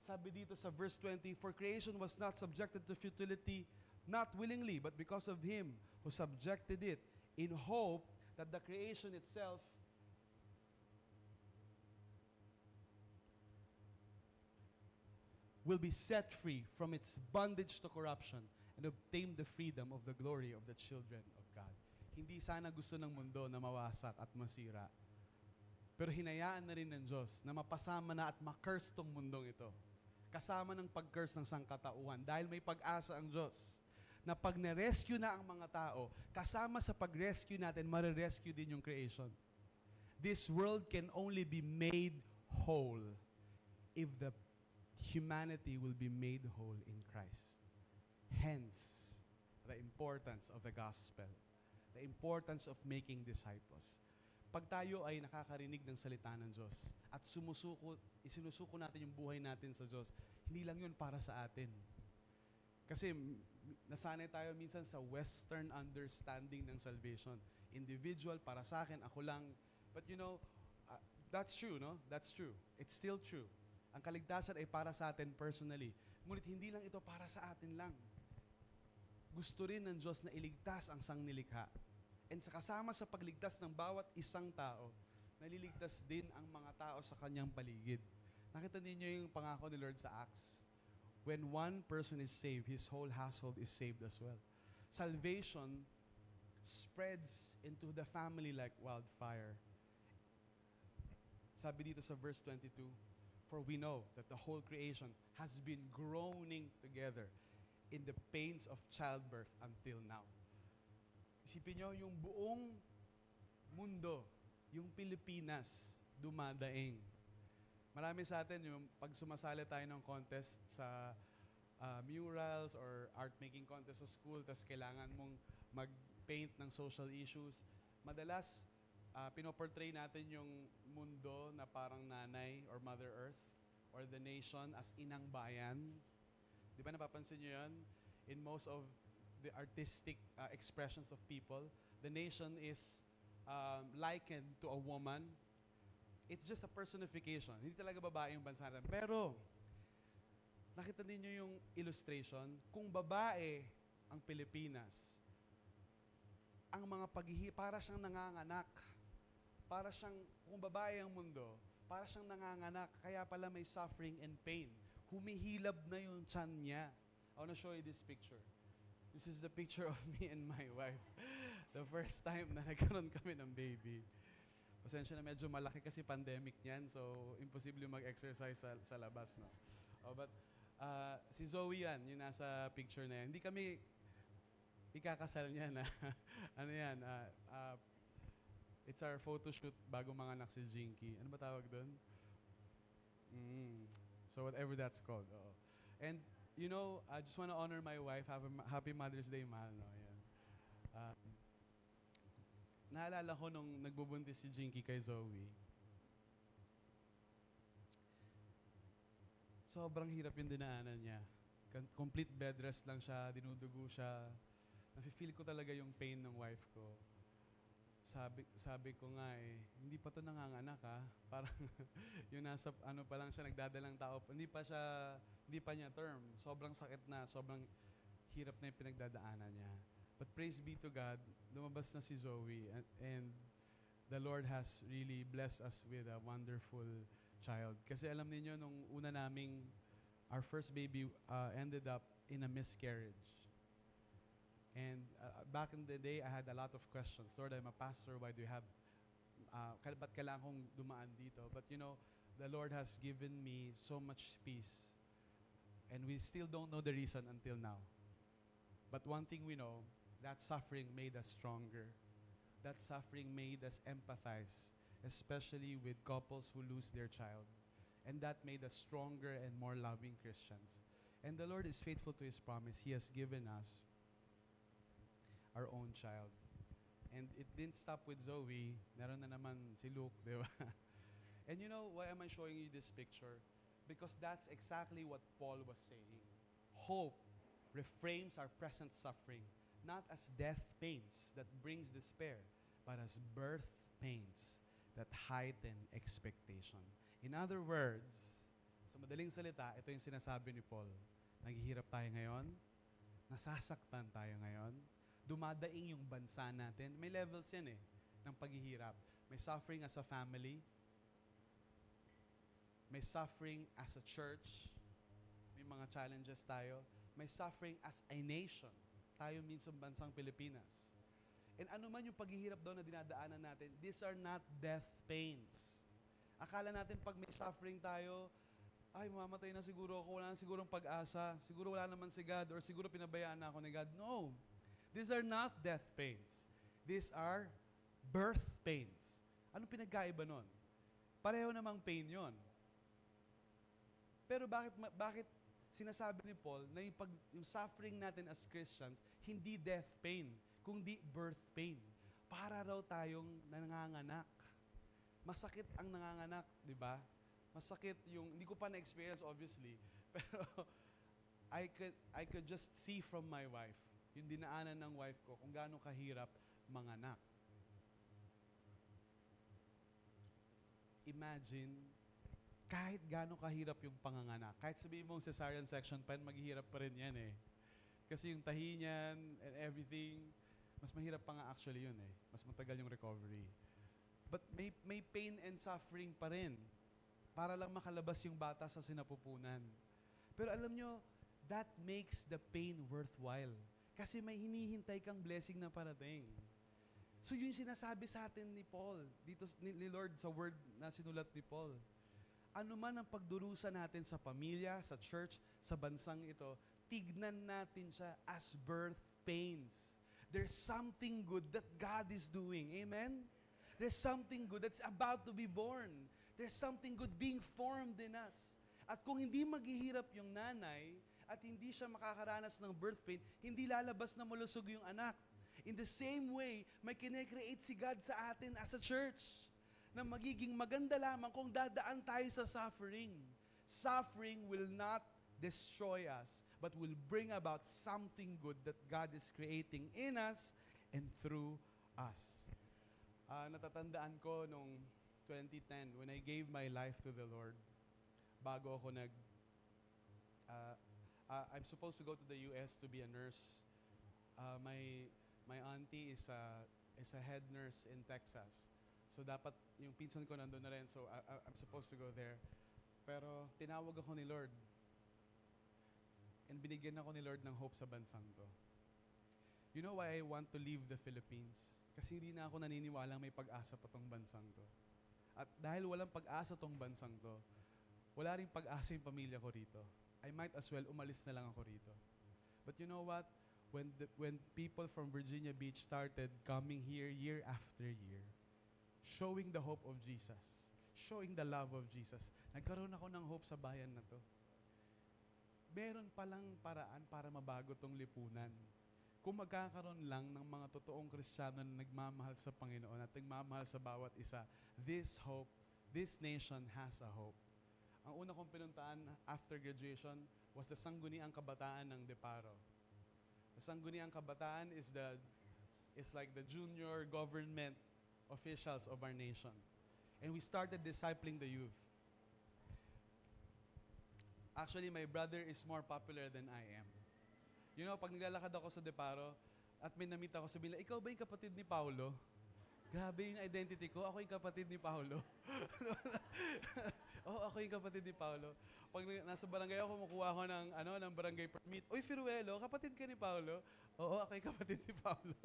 Sabi dito sa verse 20, for creation was not subjected to futility, not willingly, but because of Him who subjected it, in hope that the creation itself will be set free from its bondage to corruption and obtain the freedom of the glory of the children of God. Hindi sana gusto ng mundo na mawasak at masira. Pero hinayaan na rin ng Diyos na mapasama na at ma-curse tong mundong ito. Kasama ng pag-curse ng sangkatauhan. Dahil may pag-asa ang Diyos na pag na-rescue na ang mga tao, kasama sa pag-rescue natin, marirescue din yung creation. This world can only be made whole if the humanity will be made whole in Christ. Hence, the importance of the gospel. The importance of making disciples. Pag tayo ay nakakarinig ng salita ng Diyos at isinusuko natin yung buhay natin sa Diyos, hindi lang yun para sa atin. Kasi nasanay tayo minsan sa Western understanding ng salvation. Individual, para sa akin, ako lang. But you know, that's true, no? That's true. It's still true. Ang kaligtasan ay para sa atin personally. Ngunit hindi lang ito para sa atin lang. Gusto rin ng Diyos na iligtas ang sangnilikha. And sa kasama sa pagligtas ng bawat isang tao, naliligtas din ang mga tao sa kanyang paligid. Nakita ninyo yung pangako ni Lord sa Acts? When one person is saved, his whole household is saved as well. Salvation spreads into the family like wildfire. Sabi dito sa verse 22, for we know that the whole creation has been groaning together in the pains of childbirth until now. Isipin nyo, yung buong mundo, yung Pilipinas, dumadaing. Marami sa atin, yung pag sumasali tayo ng contest sa murals or art-making contest sa school, tas kailangan mong mag-paint ng social issues, madalas, pinoportray natin yung mundo na parang nanay or Mother Earth or the nation as inang bayan. Di ba napapansin nyo yun? In most of the artistic expressions of people, the nation is likened to a woman. It's just a personification. Hindi talaga babae yung bansa natin. Pero, nakita ninyo yung illustration, kung babae ang Pilipinas, ang mga para siyang nanganganak. Para siyang, kung babae ang mundo, para siyang nanganganak. Kaya pala may suffering and pain. Humihilab na yung tiyan niya. I wanna show you this picture. This is the picture of me and my wife. The first time na nagkaroon kami ng baby. Pasensya na medyo malaki kasi pandemic niyan, so imposible mag-exercise sa labas, no? Oh, but si Zoe yan, yung nasa picture na yan. Hindi kami ikakasal niya na ano yan, it's our photo shoot bago mga anak si Jinky. Ano ba tawag doon? So whatever that's called. Oo. And you know, I just want to honor my wife. Happy Mother's Day, mahal. No? Ayan. Naalala ko nung nagbubuntis si Jinky kay Zoe. Sobrang hirap yung dinaanan niya. Complete bed rest lang siya, dinudugo siya. Nafe-feel ko talaga yung pain ng wife ko. Sabi ko nga hindi pa to nanganganak ha. Parang yung nasa ano pa lang siya, nagdadalang tao. Hindi pa niya term. Sobrang sakit na, sobrang hirap na yung pinagdadaanan niya. But praise be to God, lumabas na si Zoe and the Lord has really blessed us with a wonderful child. Kasi alam niyo nung una naming, our first baby ended up in a miscarriage. And back in the day, I had a lot of questions. Lord, I'm a pastor. Why do you have, ba't kailangan kong dumaan dito? But you know, the Lord has given me so much peace. And we still don't know the reason until now. But one thing we know, that suffering made us stronger. That suffering made us empathize, especially with couples who lose their child. And that made us stronger and more loving Christians. And the Lord is faithful to His promise. He has given us our own child. And it didn't stop with Zoe. Meron na naman si Luke, di ba? And you know, why am I showing you this picture? Because that's exactly what Paul was saying. Hope reframes our present suffering, not as death pains that brings despair, but as birth pains that heighten expectation. In other words, sa madaling salita, ito yung sinasabi ni Paul. Naghihirap tayo ngayon, nasasaktan tayo ngayon, dumadaing yung bansa natin. May levels yan ng paghihirap. May suffering as a family, may suffering as a church, may mga challenges tayo, may suffering as a nation. Tayo minsan bansang Pilipinas. And ano man yung paghihirap daw na dinadaanan natin, these are not death pains. Akala natin pag may suffering tayo, ay, mamamatay na siguro ako, wala na sigurong pag-asa, siguro wala naman si God, or siguro pinabayaan na ako ni God. No. These are not death pains. These are birth pains. Anong pinagkaiba nun? Pareho namang pain yon. Pero bakit sinasabi ni Paul na yung suffering natin as Christians, hindi death pain, kundi birth pain. Para raw tayong nanganganak. Masakit ang nanganganak, di ba? Masakit yung, hindi ko pa na-experience obviously, pero I could just see from my wife, yung dinaanan ng wife ko, kung gaano kahirap manganak. Imagine, kahit gaano kahirap yung panganganak, kahit sabihin mong cesarean section pa, maghihirap pa rin yan Kasi yung tahi niyan and everything, mas mahirap pa nga actually yun Mas matagal yung recovery. But may pain and suffering pa rin para lang makalabas yung bata sa sinapupunan. Pero alam nyo, that makes the pain worthwhile. Kasi may hinihintay kang blessing na parating. So yun sinasabi sa atin ni Paul, dito ni Lord sa word na sinulat ni Paul. Ano man ang pagdurusa natin sa pamilya, sa church, sa bansang ito, tignan natin siya as birth pains. There's something good that God is doing. Amen? There's something good that's about to be born. There's something good being formed in us. At kung hindi maghihirap yung nanay at hindi siya makakaranas ng birth pain, hindi lalabas na malusog yung anak. In the same way, may kinecreate si God sa atin as a church na magiging maganda lamang kung dadaan tayo sa suffering. Suffering will not destroy us, but will bring about something good that God is creating in us and through us. Natatandaan ko nung 2010, when I gave my life to the Lord, bago ako I'm supposed to go to the US to be a nurse. My auntie is a head nurse in Texas. So dapat yung pinsan ko nandun na rin, so I'm supposed to go there. Pero tinawag ako ni Lord. And binigyan ako ni Lord ng hope sa bansang to. You know why I want to leave the Philippines? Kasi hindi na ako naniniwalang may pag-asa pa tong bansang to. At dahil walang pag-asa tong bansang to, wala ring pag-asa yung pamilya ko rito. I might as well umalis na lang ako rito. But you know what? When people from Virginia Beach started coming here year after year, showing the hope of Jesus, showing the love of Jesus, nagkaroon ako ng hope sa bayan na to. Meron palang paraan para mabago tong lipunan. Kung magkakaroon lang ng mga totoong Kristiyano na nagmamahal sa Panginoon at nagmamahal sa bawat isa, this hope, this nation has a hope. Ang una kong pinuntaan after graduation was the Sangguniang Kabataan ng Deparo. The Sangguniang Kabataan is like the junior government officials of our nation. And we started discipling the youth. Actually, my brother is more popular than I am. You know, pag naglalakad ako sa Deparo at may namit ako, sabihin nila, ikaw ba yung kapatid ni Paulo? Grabe yung identity ko, ako yung kapatid ni Paulo. Oh, ako yung kapatid ni Paolo. Pag nasa barangay ako, kumukuha ako ng barangay permit. Uy, Firuelo, kapatid ka ni Paolo? Oo, ako yung kapatid ni Paolo.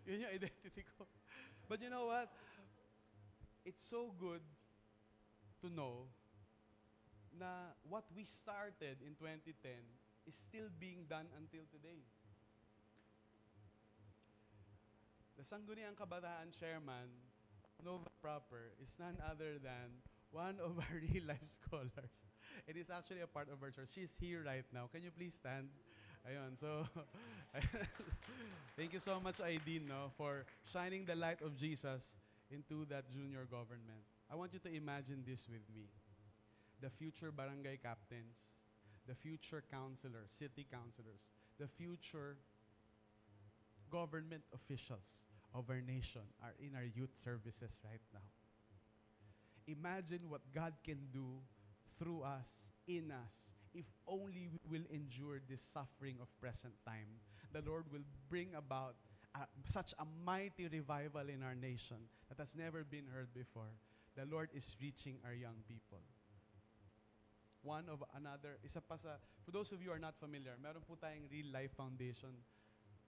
Yun yung identity ko. But you know what? It's so good to know na what we started in 2010 is still being done until today. The Sangguniang Kabataan Chairman, Nova Proper, is none other than one of our real-life scholars. It is actually a part of our church. She's here right now. Can you please stand? Ayun, so, thank you so much, Aideen, no, for shining the light of Jesus into that junior government. I want you to imagine this with me. The future barangay captains, the future councilors, city councilors, the future government officials of our nation are in our youth services right now. Imagine what God can do through us, in us, if only we will endure this suffering of present time. The Lord will bring about such a mighty revival in our nation that has never been heard before. The Lord is reaching our young people. One of another, for those of you who are not familiar, meron po tayong Real Life Foundation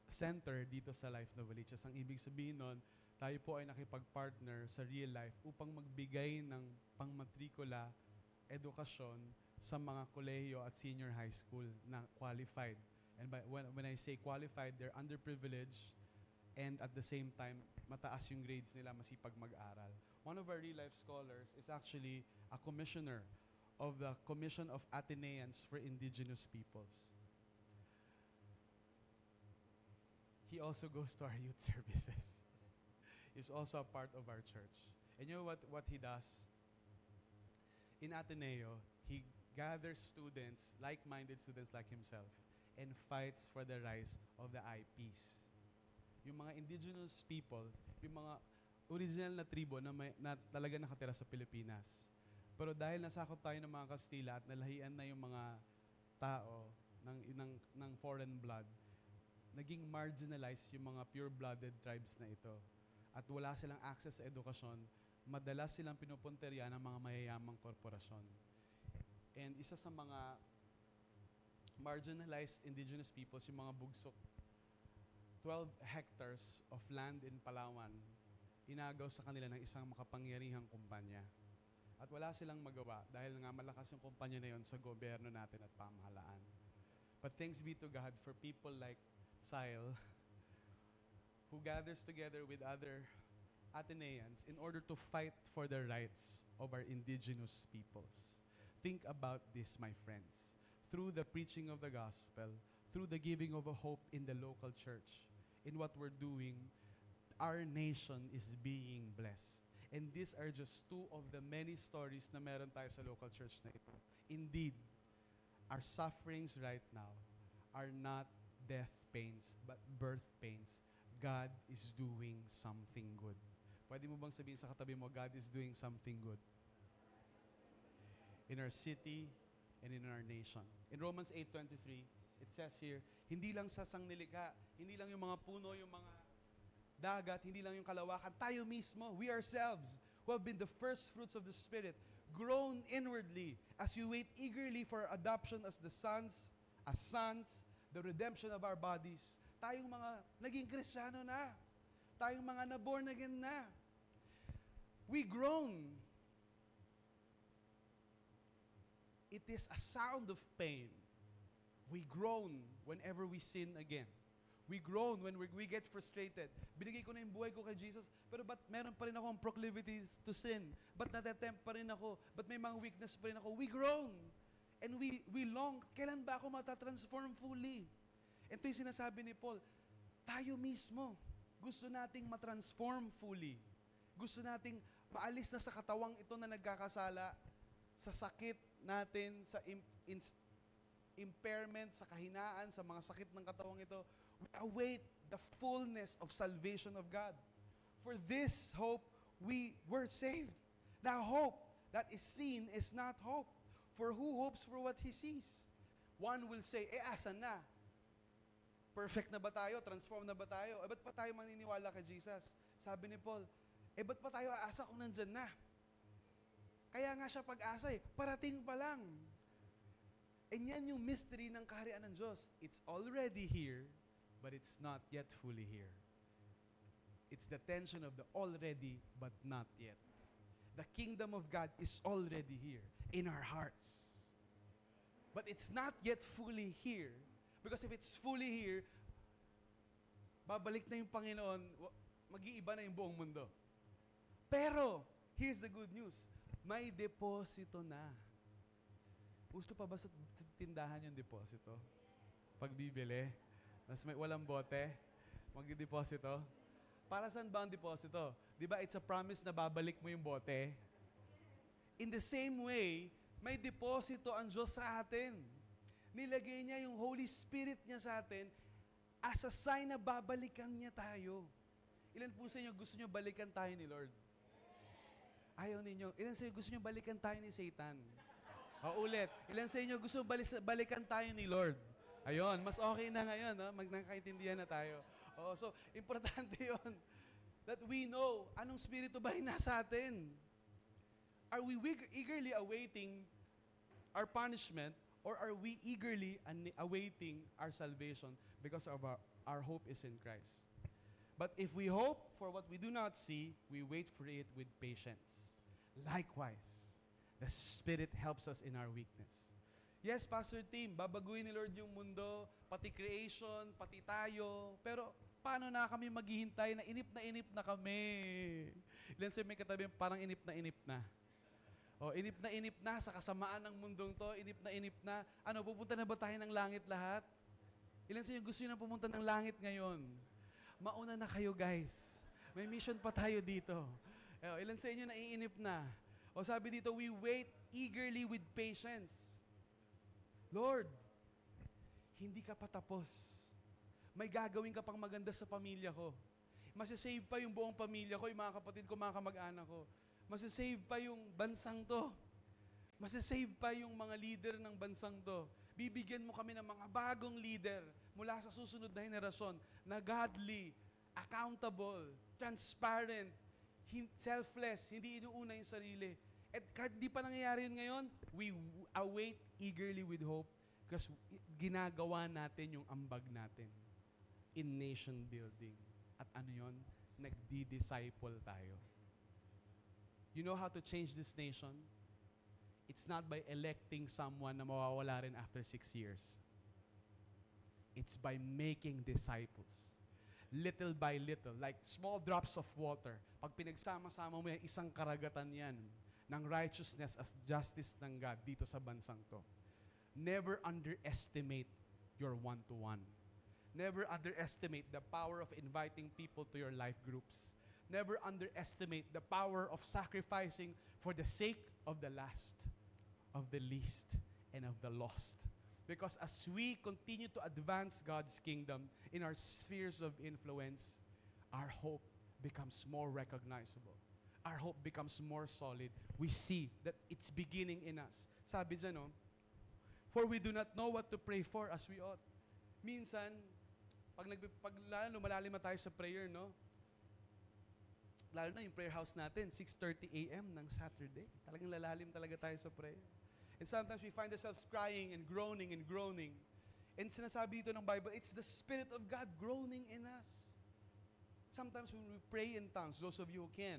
Center dito sa Life Novaliches. Ang ibig sabihin nun, tayo po ay nakipag-partner sa Real Life upang magbigay ng pangmatrikula, edukasyon sa mga kolehiyo at senior high school na qualified. And when I say qualified, they're underprivileged and at the same time, mataas yung grades nila, masipag mag-aral. One of our Real Life scholars is actually a commissioner of the Commission of Ateneans for Indigenous Peoples. He also goes to our youth services. He's also a part of our church. And you know what he does? In Ateneo, he gathers students, like-minded students like himself, and fights for the rise of the IPs. Yung mga indigenous peoples, yung mga original na tribo na talaga nakatira sa Pilipinas. Pero dahil nasakop tayo ng mga Kastila at nalahian na yung mga tao ng foreign blood, naging marginalized yung mga pure-blooded tribes na ito. At wala silang access sa edukasyon, madalas silang pinupunteriya ng mga mayayamang korporasyon. And isa sa mga marginalized indigenous peoples, yung mga bugsok, 12 hectares of land in Palawan, inagaw sa kanila ng isang makapangyarihang kumpanya. At wala silang magawa dahil nga malakas yung kumpanya na yon sa gobyerno natin at pamahalaan. But thanks be to God for people like Sile, who gathers together with other Ateneans in order to fight for the rights of our indigenous peoples. Think about this, my friends. Through the preaching of the gospel, through the giving of a hope in the local church, in what we're doing, our nation is being blessed. And these are just two of the many stories na meron tayo sa local church na ito. Indeed, our sufferings right now are not death pains, but birth pains. God is doing something good. Pwede mo bang sabihin sa katabi mo, God is doing something good in our city and in our nation. In Romans 8:23, it says here, hindi lang sa sangnilikha, hindi lang yung mga puno, yung mga dagat, hindi lang yung kalawakan, tayo mismo, we ourselves, who have been the first fruits of the Spirit, grown inwardly as you wait eagerly for adoption as sons, the redemption of our bodies. Tayong mga naging Kristiyano na. Tayong mga na-born again na. We groan. It is a sound of pain. We groan whenever we sin again. We groan when we get frustrated. Binigay ko na yung buhay ko kay Jesus, pero ba't meron pa rin akong proclivities to sin? Ba't natatempt pa rin ako? Ba't may mga weakness pa rin ako? We groan. And we long, kailan ba ako matatransform fully? Ito yung sinasabi ni Paul, tayo mismo, gusto nating matransform fully. Gusto nating maalis na sa katawang ito na nagkakasala, sa sakit natin, sa impairment, sa kahinaan, sa mga sakit ng katawang ito. We await the fullness of salvation of God. For this hope, we were saved. Now hope that is seen is not hope. For who hopes for what he sees? One will say, asan na? Perfect na ba tayo? Transform na ba tayo? Ba't pa tayo maniniwala kay Jesus? Sabi ni Paul, ba't pa tayo aasa kung nandyan na? Kaya nga siya pag-asa eh, parating pa lang. And yan yung mystery ng kaharian ng Diyos. It's already here, but it's not yet fully here. It's the tension of the already, but not yet. The kingdom of God is already here in our hearts. But it's not yet fully here. Because if it's fully here, babalik na yung Panginoon, mag-iiba na yung buong mundo. Pero, here's the good news. May deposito na. Gusto pa ba sa tindahan yung deposito? Pag bibili, may walang bote, mag-deposito. Para saan ba ang deposito? Di ba it's a promise na babalik mo yung bote? In the same way, may deposito ang Diyos sa atin. Nilagay niya yung Holy Spirit niya sa atin as a sign na babalikan niya tayo. Ilan po sa inyo gusto niyo balikan tayo ni Lord? Ayaw ninyo. Ilan sa inyo gusto niyo balikan tayo ni Satan? O ulit. Ilan sa inyo gusto balikan tayo ni Lord? Ayun, mas okay na ngayon. No? Nagkakaintindihan na tayo. So, importante yon that we know anong spirito ba yung nasa atin. Are we eagerly awaiting our punishment, or are we eagerly awaiting our salvation because of our hope is in Christ? But if we hope for what we do not see, we wait for it with patience. Likewise, the Spirit helps us in our weakness. Yes, Pastor Tim, babaguhin ni Lord yung mundo, pati creation, pati tayo. Pero paano na kami maghihintay na inip na kami? Ilan sa'yo may katabi, parang inip na. Inip na sa kasamaan ng mundong to, inip na. Ano, pupunta na ba tayo ng langit lahat? Ilan sa inyo gusto nyo na pumunta ng langit ngayon? Mauna na kayo, guys. May mission pa tayo dito. Ilan sa inyo naiinip na? Sabi dito, we wait eagerly with patience. Lord, hindi ka pa tapos. May gagawin ka pang maganda sa pamilya ko. Masasave pa yung buong pamilya ko, yung mga kapatid ko, mga kamag-anak ko. Masasave pa yung bansang to. Masasave pa yung mga leader ng bansang to. Bibigyan mo kami ng mga bagong leader mula sa susunod na henerasyon na godly, accountable, transparent, selfless, hindi inuuna yung sarili. At kahit di pa nangyayari yun ngayon, we await eagerly with hope because ginagawa natin yung ambag natin in nation building. At ano yun? Nagdi-disciple tayo. You know how to change this nation? It's not by electing someone na mawawala rin after 6 years. It's by making disciples. Little by little, like small drops of water. Pag pinagsama-sama mo yan, isang karagatan yan ng righteousness as justice ng God dito sa bansang to. Never underestimate your one-to-one. Never underestimate the power of inviting people to your life groups. Never underestimate the power of sacrificing for the sake of the last, of the least, and of the lost. Because as we continue to advance God's kingdom in our spheres of influence, our hope becomes more recognizable. Our hope becomes more solid. We see that it's beginning in us. Sabi dyan, no? For we do not know what to pray for as we ought. Minsan, pag lalo malalim na tayo sa prayer, no? Lalo na yung prayer house natin, 6:30 a.m. ng Saturday. Talagang lalalim talaga tayo sa prayer. And sometimes we find ourselves crying and groaning and groaning. And sinasabi dito ng Bible, it's the Spirit of God groaning in us. Sometimes when we pray in tongues, those of you who can,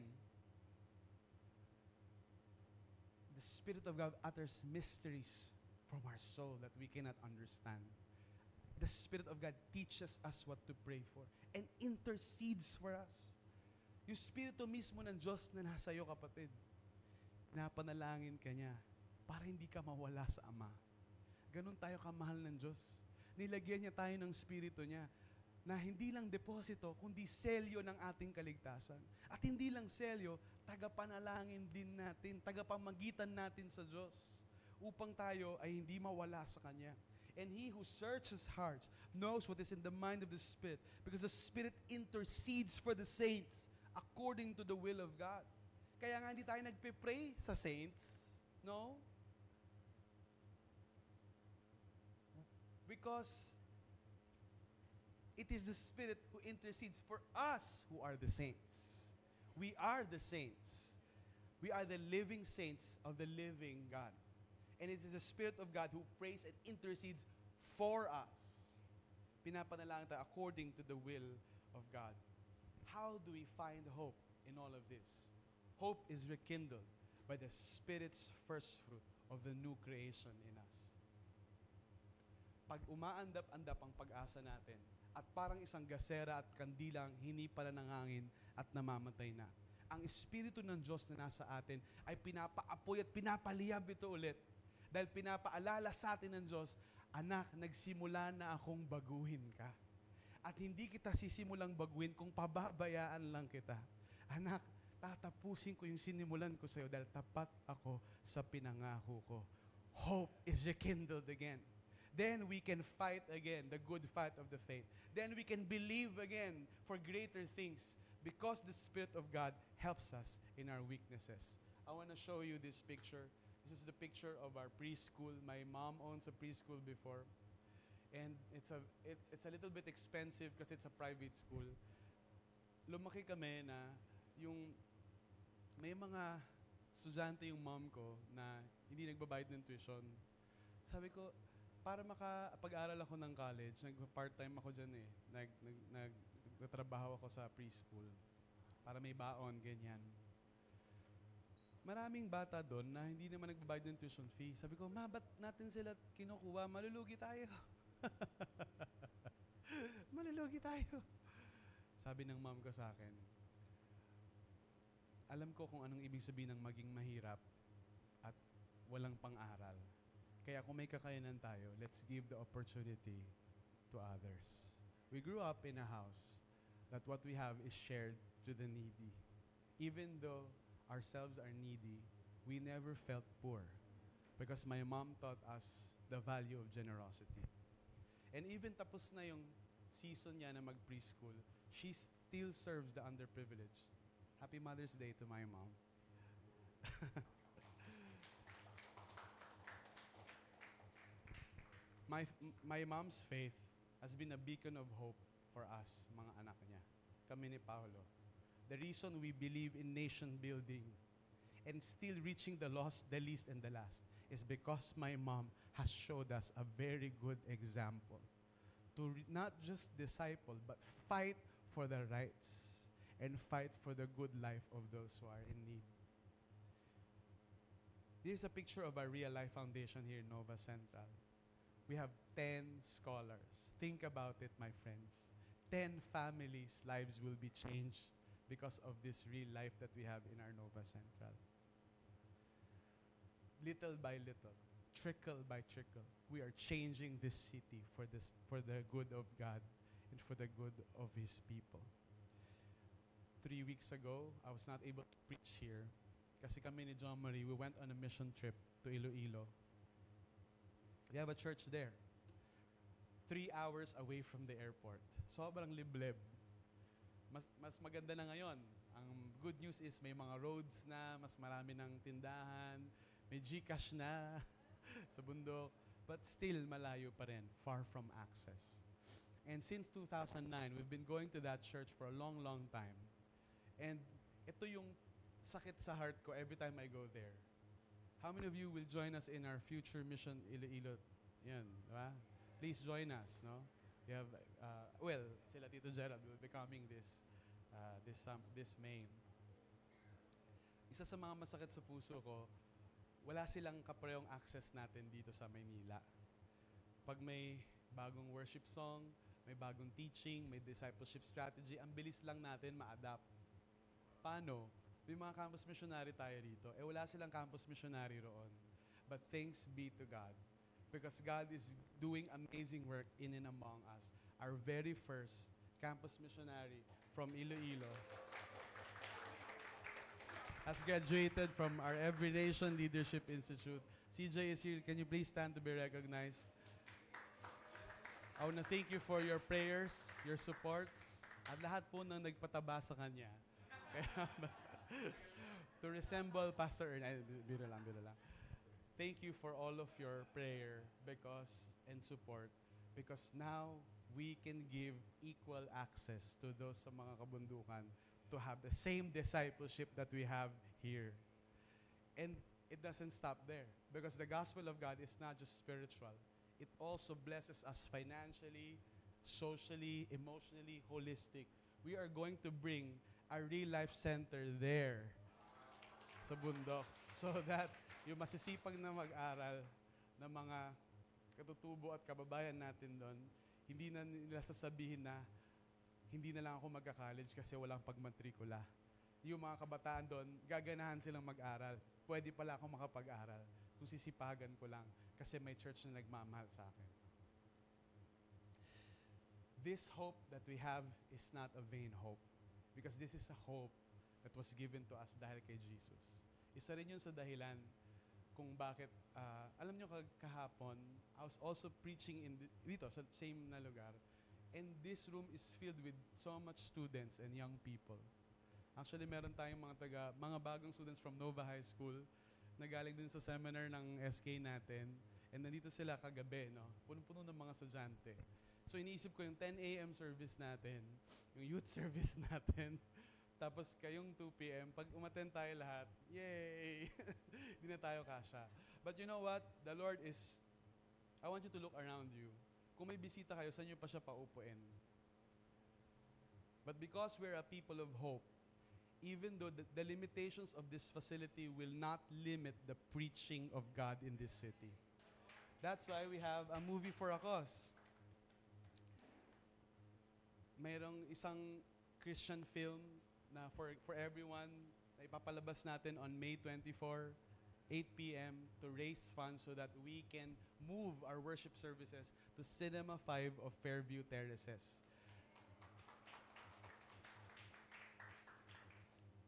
the Spirit of God utters mysteries from our soul that we cannot understand. The Spirit of God teaches us what to pray for and intercedes for us. Yung Spirito mismo ng Diyos na nasa iyo, kapatid, napanalangin ka niya para hindi ka mawala sa Ama. Ganun tayo kamahal ng Diyos. Nilagyan niya tayo ng Spirito niya na hindi lang deposito, kundi selyo ng ating kaligtasan. At hindi lang selyo, tagapanalangin din natin, tagapamagitan natin sa Diyos upang tayo ay hindi mawala sa Kanya. And He who searches hearts knows what is in the mind of the Spirit because the Spirit intercedes for the saints according to the will of God. Kaya nga hindi tayo nagpe-pray sa saints, no? Because it is the Spirit who intercedes for us who are the saints. We are the saints. We are the living saints of the living God. And it is the Spirit of God who prays and intercedes for us. Pinapanalangin tayo according to the will of God. How do we find hope in all of this? Hope is rekindled by the Spirit's first fruit of the new creation in us. Pag umaandap-andap ang pag-asa natin, at parang isang gasera at kandilang hinipa na ng hangin at namamatay na, ang Espiritu ng Diyos na nasa atin ay pinapaapoy at pinapaliyab ito ulit. Dahil pinapaalala sa atin ng Diyos, anak, nagsimula na akong baguhin ka. At hindi kita sisimulang baguhin kung pababayaan lang kita. Anak, tatapusin ko yung sinimulan ko sa iyo dahil tapat ako sa pinangako ko. Hope is rekindled again. Then we can fight again, the good fight of the faith. Then we can believe again for greater things because the Spirit of God helps us in our weaknesses. I want to show you this picture. This is the picture of our preschool. My mom owns a preschool before. And it's a little bit expensive because it's a private school. Lumaki kami na yung may mga estudyante yung mom ko na hindi nagbabayad ng tuition. Sabi ko, para makapag-aral ako ng college, nag-part-time ako dyan eh. Nagtatrabaho ako sa preschool. Para may baon, ganyan. Maraming bata doon na hindi naman nagbabayad ng tuition fee. Sabi ko, ma, ba't natin sila kinukuha? Malulugi tayo. Malulugi tayo. Sabi ng mom ko sa akin, alam ko kung anong ibig sabihin ng maging mahirap at walang pang-aral. Kaya kung may kakayanan tayo, let's give the opportunity to others. We grew up in a house that what we have is shared to the needy. Even though ourselves are needy, we never felt poor because my mom taught us the value of generosity. And even tapos na yung season niya na mag-preschool, she still serves the underprivileged. Happy Mother's Day to my mom. My mom's faith has been a beacon of hope for us, mga anak niya. Kami ni Paolo. The reason we believe in nation building and still reaching the lost, the least, and the last is because my mom has showed us a very good example to not just disciple, but fight for the rights and fight for the good life of those who are in need. Here's a picture of our Real Life Foundation here in Nova Central. We have 10 scholars. Think about it, my friends. 10 families' lives will be changed because of this real life that we have in our Nova Central. Little by little, trickle by trickle, we are changing this city for the good of God and for the good of His people. 3 weeks ago, I was not able to preach here kasi kami ni John Marie, we went on a mission trip to Iloilo. We have a church there. 3 hours away from the airport. Sobrang liblib. Mas maganda na ngayon. Ang good news is may mga roads na, mas marami ng tindahan, may GCash na sa bundok, but still malayo pa rin, far from access. And since 2009, we've been going to that church for a long, long time. And ito yung sakit sa heart ko every time I go there. How many of you will join us in our future mission Iloilo? Yan, diba? Please join us, no? We have, sila Tito Gerald will be coming this May. Isa sa mga masakit sa puso ko, wala silang kaparehong access natin dito sa Maynila. Pag may bagong worship song, may bagong teaching, may discipleship strategy, ang bilis lang natin ma-adapt. Paano? May mga campus missionary tayo dito. Wala silang campus missionary roon. But thanks be to God. Because God is doing amazing work in and among us. Our very first campus missionary from Iloilo has graduated from our Every Nation Leadership Institute. CJ is here. Can you please stand to be recognized? I want to thank you for your prayers, your supports, at lahat po ng nagpataba sa kanya. To resemble Pastor Ernest. Biro lang. Thank you for all of your prayer and support because now we can give equal access to those sa mga kabundukan to have the same discipleship that we have here. And it doesn't stop there, because the gospel of God is not just spiritual. It also blesses us financially, socially, emotionally, holistic. We are going to bring a real life center there sa bundok, so that yung masisipag na mag-aral ng mga katutubo at kababayan natin doon, hindi na nila sasabihin na hindi na lang ako magka-college kasi walang pagmatrikula. Yung mga kabataan doon, gaganahan silang mag-aral. Pwede pala akong makapag-aral kung sisipagan ko lang kasi may church na nagmamahal sa akin. This hope that we have is not a vain hope, because this is a hope that was given to us dahil kay Jesus. Isa rin yun sa dahilan kung bakit, alam nyo kahapon, I was also preaching dito sa same na lugar, and this room is filled with so much students and young people. Actually, meron tayong mga bagong students from Nova High School na galing din sa seminar ng SK natin, and nandito sila kagabi, no? Puno-puno ng mga estudyante. So iniisip ko yung 10 a.m. service natin, yung youth service natin, tapos kayong 2 p.m., pag umattend tayo lahat, yay! Hindi na tayo kasha. But you know what? The Lord is, I want you to look around you. Kung may bisita kayo, saan nyo pa siya paupuin? But because we're a people of hope, even though the limitations of this facility will not limit the preaching of God in this city. That's why we have a movie for a cause. Mayroong isang Christian film na for everyone na ipapalabas natin on May 24, 8 p.m. to raise funds so that we can move our worship services to Cinema 5 of Fairview Terraces.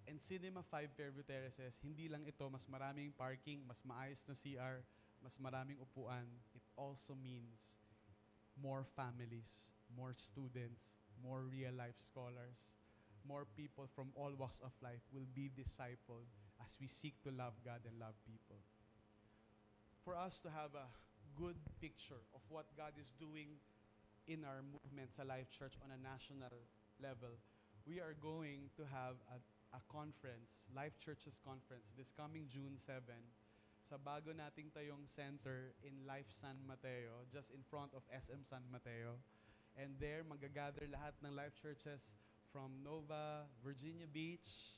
And Cinema 5 Fairview Terraces, hindi lang ito, mas maraming parking, mas maayos na CR, mas maraming upuan. It also means more families, more students, more real-life scholars, more people from all walks of life will be discipled as we seek to love God and love people. For us to have a good picture of what God is doing in our movement sa Life Church on a national level, we are going to have a conference, Life Churches Conference, this coming June 7, sa bago nating tayong center in Life San Mateo, just in front of SM San Mateo. And there, magagather lahat ng Life Churches from Nova, Virginia Beach,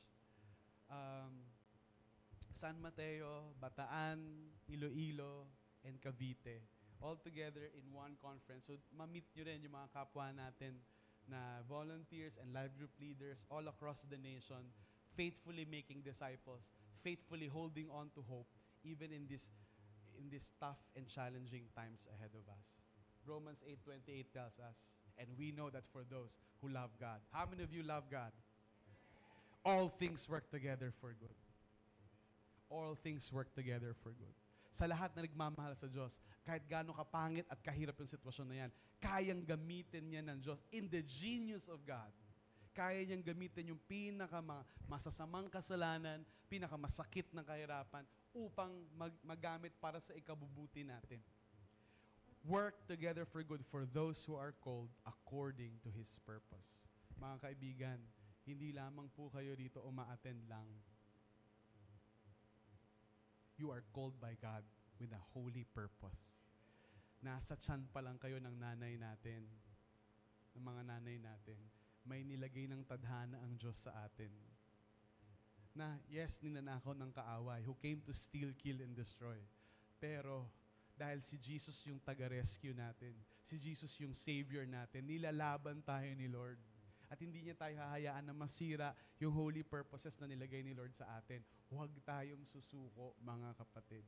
San Mateo, Bataan, Iloilo, and Cavite. All together in one conference. So, ma-meet nyo rin yung mga kapwa natin na volunteers and life group leaders all across the nation, faithfully making disciples, faithfully holding on to hope, even in this tough and challenging times ahead of us. Romans 8:28 tells us, and we know that for those who love God. How many of you love God? All things work together for good. All things work together for good. Sa lahat na nagmamahal sa Diyos, kahit gaano kapangit at kahirap yung sitwasyon na yan, kayang gamitin niya ng Diyos in the genius of God. Kaya niyang gamitin yung pinakamasasamang kasalanan, pinakamasakit ng kahirapan upang magamit para sa ikabubuti natin. Work together for good for those who are called according to His purpose. Mga kaibigan, hindi lamang po kayo dito umaattend lang. You are called by God with a holy purpose. Nasa tiyan pa lang kayo ng nanay natin, ng mga nanay natin. May nilagay ng tadhana ang Diyos sa atin. Na, yes, ninanakaw ng kaaway who came to steal, kill, and destroy. Pero, dahil si Jesus yung taga-rescue natin, si Jesus yung Savior natin, nilalaban tayo ni Lord. At hindi niya tayo hahayaan na masira yung holy purposes na nilagay ni Lord sa atin. Huwag tayong susuko, mga kapatid.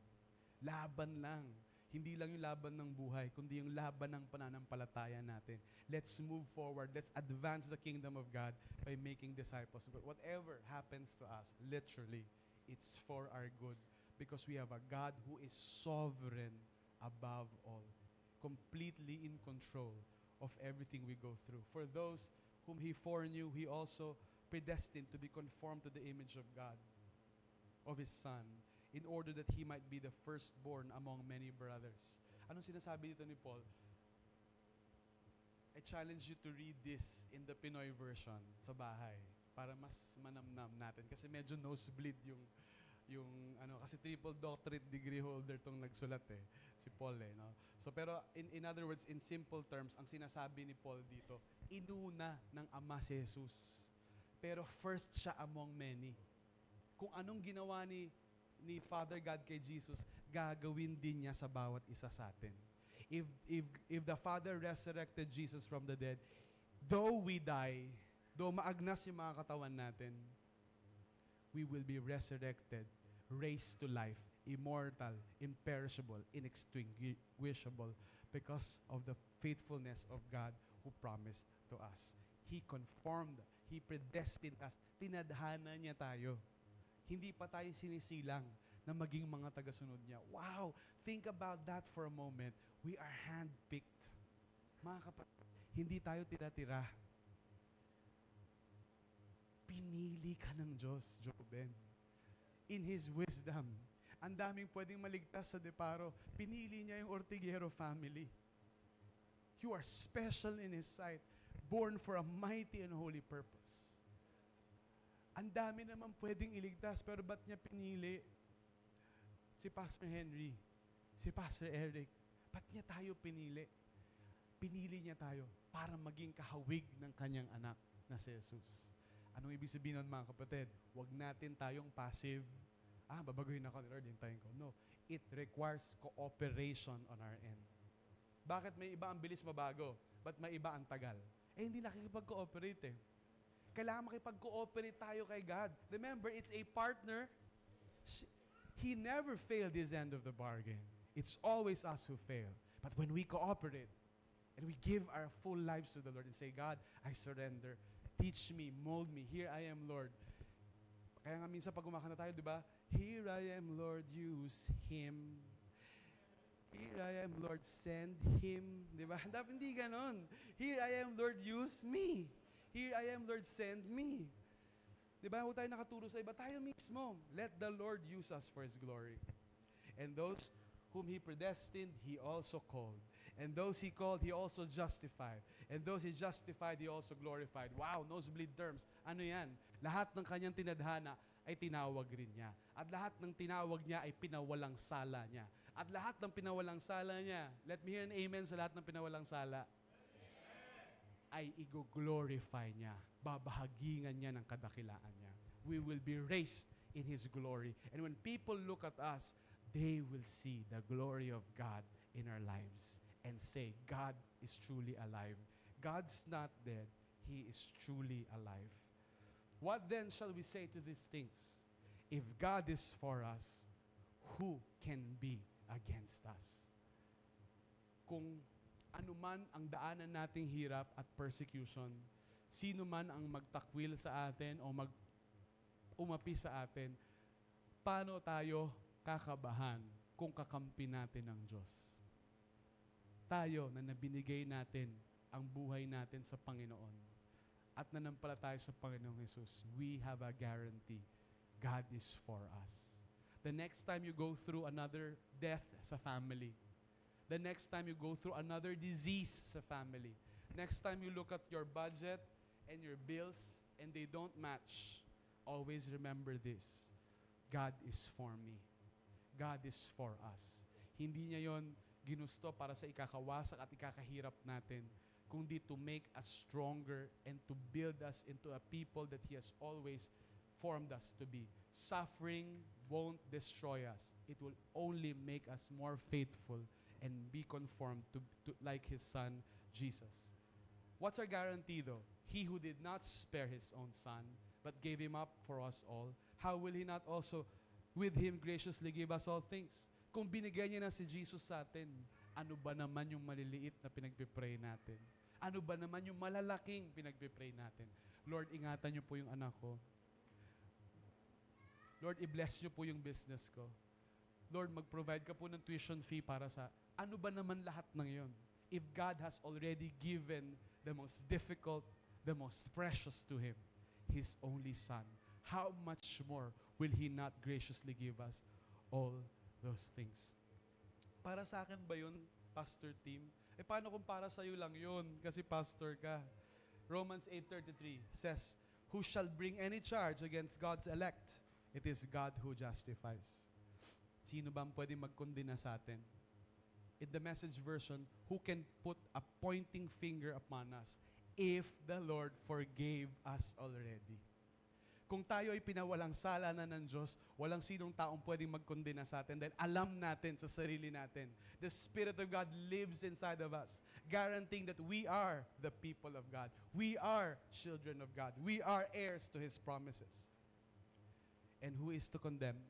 Laban lang. Hindi lang yung laban ng buhay, kundi yung laban ng pananampalataya natin. Let's move forward. Let's advance the kingdom of God by making disciples. But whatever happens to us, literally, it's for our good. Because we have a God who is sovereign above all. Completely in control of everything we go through. For those whom He foreknew, He also predestined to be conformed to the image of God, of His Son, in order that He might be the firstborn among many brothers. Anong sinasabi dito ni Paul? I challenge you to read this in the Pinoy version sa bahay para mas manamnam natin. Kasi medyo nosebleed yung kasi triple doctorate degree holder tong nagsulat si Paul no. So pero in other words, in simple terms, ang sinasabi ni Paul dito, inuna ng Ama si Jesus. Pero first siya among many. Kung anong ginawa ni Father God kay Jesus, gagawin din niya sa bawat isa sa atin. If the Father resurrected Jesus from the dead, though we die, though maagnas yung mga katawan natin, we will be resurrected, raised to life, immortal, imperishable, inextinguishable, because of the faithfulness of God who promised to us. He conformed, He predestined us, tinadhana niya tayo. Hindi pa tayo sinisilang na maging mga tagasunod niya. Wow! Think about that for a moment. We are handpicked. Mga kapatid, hindi tayo tira-tira. Pinili ka ng Diyos, Joben. In His wisdom, ang daming pwedeng maligtas sa Deparo. Pinili niya yung Ortiguero family. You are special in His sight, born for a mighty and holy purpose. Ang dami naman pwedeng iligtas, pero ba't niya pinili si Pastor Henry, si Pastor Eric? Ba't niya tayo pinili? Pinili niya tayo para maging kahawig ng kanyang anak na si Jesus. Anong ibig sabihin nun, mga kapatid? Huwag natin tayong passive. Babaguhin ako ni Lord, hintayin ko. No. It requires cooperation on our end. Bakit may iba ang bilis mabago? Ba't may iba ang tagal? Hindi nakikipag-cooperate Kailangan makipag-cooperate tayo kay God. Remember, it's a partner. He never failed his end of the bargain. It's always us who fail. But when we cooperate, and we give our full lives to the Lord and say, God, I surrender. Teach me, mold me. Here I am, Lord. Kaya nga minsan pag kumakanta tayo, di ba? Here I am, Lord, use Him. Here I am, Lord, send Him. Di ba? Dapat hindi ganon. Here I am, Lord, use me. Here I am, Lord, send me. Di ba? Huwag tayo nakaturo sa iba. Tayo mismo. Let the Lord use us for His glory. And those whom He predestined, He also called. And those He called, He also justified. And those He justified, He also glorified. Wow, nosebleed terms. Ano yan? Lahat ng kanyang tinadhana ay tinawag rin niya. At lahat ng tinawag niya ay pinawalang sala niya. At lahat ng pinawalang sala niya, let me hear an amen sa lahat ng pinawalang sala, ay i-glorify niya. Babahagingan niya ng kadakilaan niya. We will be raised in His glory. And when people look at us, they will see the glory of God in our lives and say, God is truly alive. God's not dead. He is truly alive. What then shall we say to these things? If God is for us, who can be against us? Kung anuman ang daanan nating hirap at persecution, sino man ang magtakwil sa atin o umapi sa atin, paano tayo kakabahan kung kakampi natin ng Diyos? Tayo na nabinigay natin ang buhay natin sa Panginoon at nanampalataya sa Panginoong Jesus, we have a guarantee. God is for us. The next time you go through another death sa family, the next time you go through another disease sa family, next time you look at your budget and your bills and they don't match, always remember this: God is for me. God is for us. Hindi niya yon ginusto para sa ikakawasak at ikakahirap natin, kundi to make us stronger and to build us into a people that He has always formed us to be. Suffering won't destroy us. It will only make us more faithful and be conformed to like His Son, Jesus. What's our guarantee though? He who did not spare His own Son, but gave Him up for us all, how will He not also with Him graciously give us all things? Kung binigay niya na si Jesus sa atin, ano ba naman yung maliliit na pinagpipray natin? Ano ba naman yung malalaking pinagpipray natin? Lord, ingatan niyo po yung anak ko. Lord, i-bless niyo po yung business ko. Lord, mag-provide ka po ng tuition fee para sa... Ano ba naman lahat ng yon? If God has already given the most difficult, the most precious to Him, His only Son, how much more will He not graciously give us all those things? Para sa akin ba yun, Pastor Tim? Paano kung para sa'yo lang yun? Kasi pastor ka. Romans 8:33 says, who shall bring any charge against God's elect? It is God who justifies. Sino ba ang pwede magkondena sa atin? In the Message version, who can put a pointing finger upon us if the Lord forgave us already? Kung tayo ay pinawalang sala na ng Diyos, walang sinong taong pwedeng magkondena sa atin dahil alam natin sa sarili natin. The Spirit of God lives inside of us, guaranteeing that we are the people of God. We are children of God. We are heirs to His promises. And who is to condemn?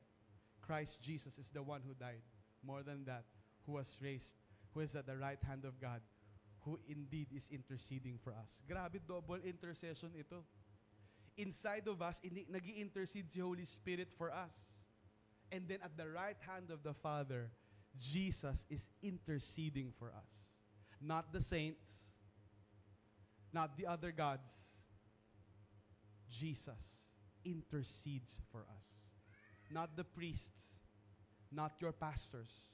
Christ Jesus is the one who died. More than that, who was raised, who is at the right hand of God, who indeed is interceding for us. Grabe, double intercession ito. Inside of us, nag-i-intercede si Holy Spirit for us. And then at the right hand of the Father, Jesus is interceding for us. Not the saints, not the other gods. Jesus intercedes for us. Not the priests, not your pastors.